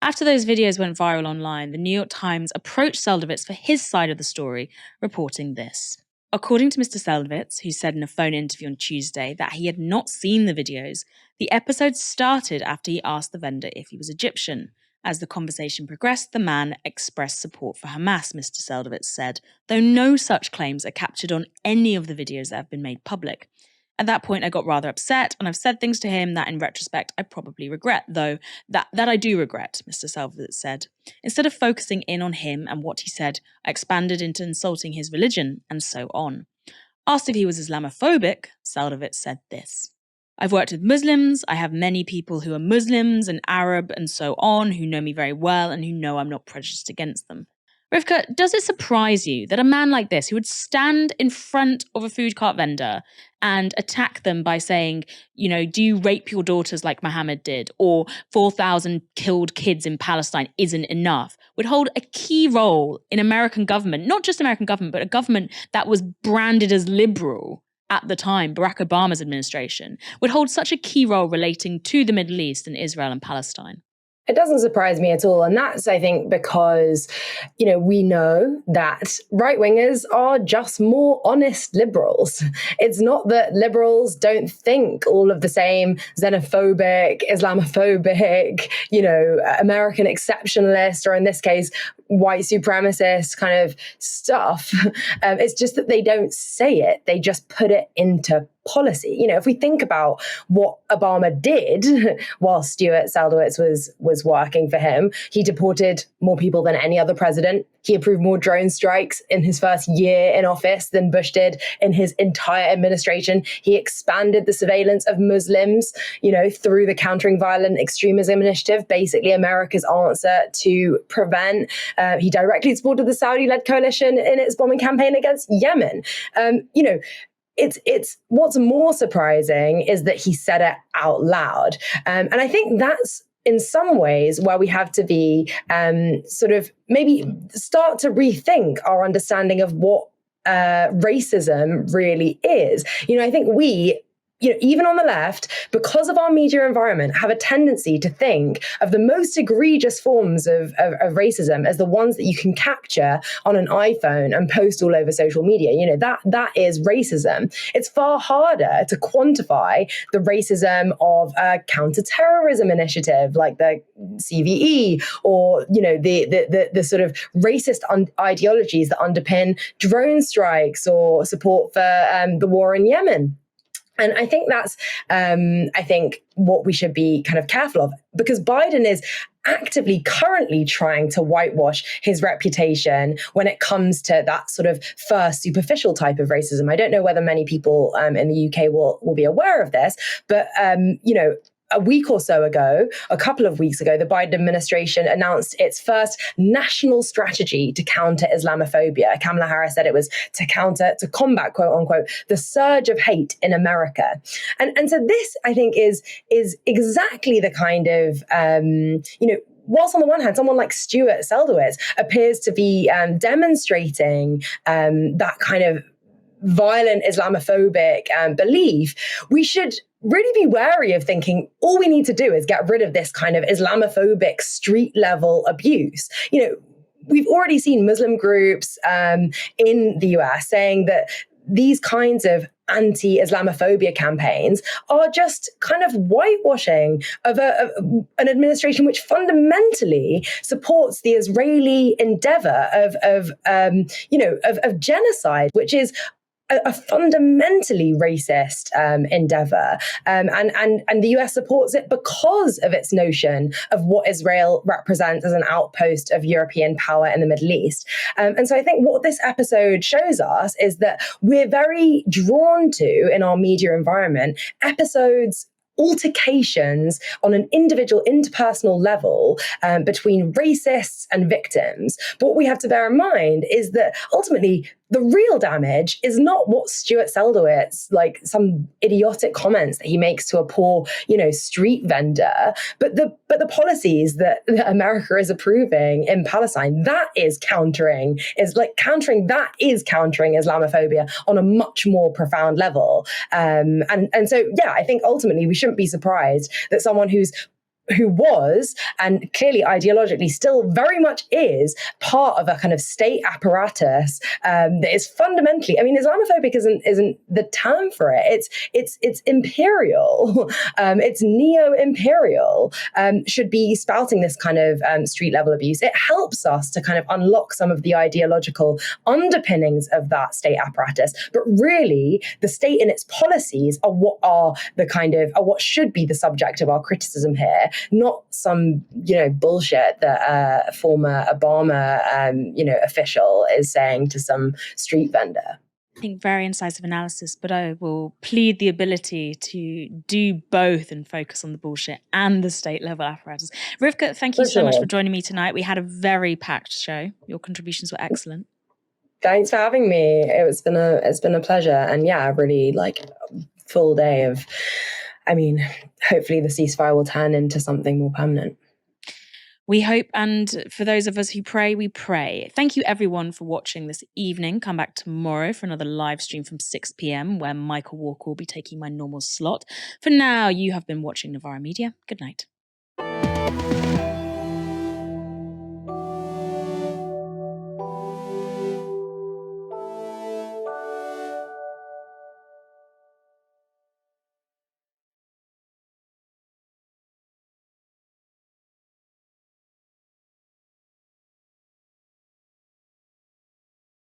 After those videos went viral online, the New York Times approached Seldowitz for his side of the story, reporting this. According to Mr. Seldowitz, who said in a phone interview on Tuesday that he had not seen the videos, the episode started after he asked the vendor if he was Egyptian. As the conversation progressed, the man expressed support for Hamas, Mr. Seldowitz said, though no such claims are captured on any of the videos that have been made public. At that point, I got rather upset, and I've said things to him that in retrospect I probably regret, though that I do regret, Mr. Seldowitz said. Instead of focusing in on him and what he said, I expanded into insulting his religion, and so on. Asked if he was Islamophobic, Seldowitz said this. I've worked with Muslims, I have many people who are Muslims and Arab and so on who know me very well and who know I'm not prejudiced against them. Rivkah, does it surprise you that a man like this, who would stand in front of a food cart vendor and attack them by saying, you know, do you rape your daughters like Mohammed did, or 4,000 killed kids in Palestine isn't enough, would hold a key role in American government, not just American government, but a government that was branded as liberal at the time, Barack Obama's administration, would hold such a key role relating to the Middle East and Israel and Palestine? It doesn't surprise me at all. And that's, I think, because, you know, we know that right-wingers are just more honest liberals. It's not that liberals don't think all of the same xenophobic, Islamophobic, you know, American exceptionalist, or in this case, white supremacist kind of stuff. It's just that they don't say it. They just put it into policy. You know, if we think about what Obama did while Stuart Seldowitz was working for him, he deported more people than any other president. He approved more drone strikes in his first year in office than Bush did in his entire administration. He expanded the surveillance of Muslims, you know, through the Countering Violent Extremism Initiative, basically America's answer to prevent. He directly supported the Saudi-led coalition in its bombing campaign against Yemen. You know, it's what's more surprising is that he said it out loud. And I think that's in some ways where we have to be sort of maybe start to rethink our understanding of what racism really is. You know, I think we, you know, even on the left, because of our media environment, have a tendency to think of the most egregious forms of racism as the ones that you can capture on an iPhone and post all over social media. You know, that is racism. It's far harder to quantify the racism of a counterterrorism initiative like the CVE, or, you know, the sort of racist ideologies that underpin drone strikes or support for the war in Yemen. And I think that's, I think, what we should be kind of careful of, because Biden is actively currently trying to whitewash his reputation when it comes to that sort of first superficial type of racism. I don't know whether many people in the UK will be aware of this, but, you know, a week or so ago, a couple of weeks ago, the Biden administration announced its first national strategy to counter Islamophobia. Kamala Harris said it was to combat, quote unquote, the surge of hate in America. And so this, I think, is exactly the kind of, you know, whilst on the one hand, someone like Stuart Seldowitz appears to be demonstrating that kind of violent Islamophobic belief, we should really be wary of thinking all we need to do is get rid of this kind of Islamophobic street level abuse. You know, we've already seen Muslim groups in the US saying that these kinds of anti-Islamophobia campaigns are just kind of whitewashing of an administration which fundamentally supports the Israeli endeavor of genocide, which is a fundamentally racist endeavor. And the US supports it because of its notion of what Israel represents as an outpost of European power in the Middle East. And so I think what this episode shows us is that we're very drawn to, in our media environment, episodes altercations on an individual, interpersonal level between racists and victims. But what we have to bear in mind is that ultimately the real damage is not what Stuart Seldowitz, like some idiotic comments that he makes to a poor, street vendor, but the policies that America is approving in Palestine. That is countering Islamophobia on a much more profound level. And so, yeah, I think ultimately we shouldn't be surprised that someone who was, and clearly ideologically still very much is, part of a kind of state apparatus that is fundamentally, Islamophobic isn't the term for it. It's imperial. It's neo-imperial. Should be spouting this kind of street level abuse. It helps us to kind of unlock some of the ideological underpinnings of that state apparatus. But really, the state and its policies are what should be the subject of our criticism here. Not some, bullshit that a former Obama, official is saying to some street vendor. I think very incisive analysis, but I will plead the ability to do both and focus on the bullshit and the state level apparatus. Rivkah, thank you so much for joining me tonight. We had a very packed show. Your contributions were excellent. Thanks for having me. It's been a pleasure, and really full day of. Hopefully the ceasefire will turn into something more permanent. We hope, and for those of us who pray, we pray. Thank you everyone for watching this evening. Come back tomorrow for another live stream from 6 p.m. where Michael Walker will be taking my normal slot. For now, you have been watching Novara Media. Good night.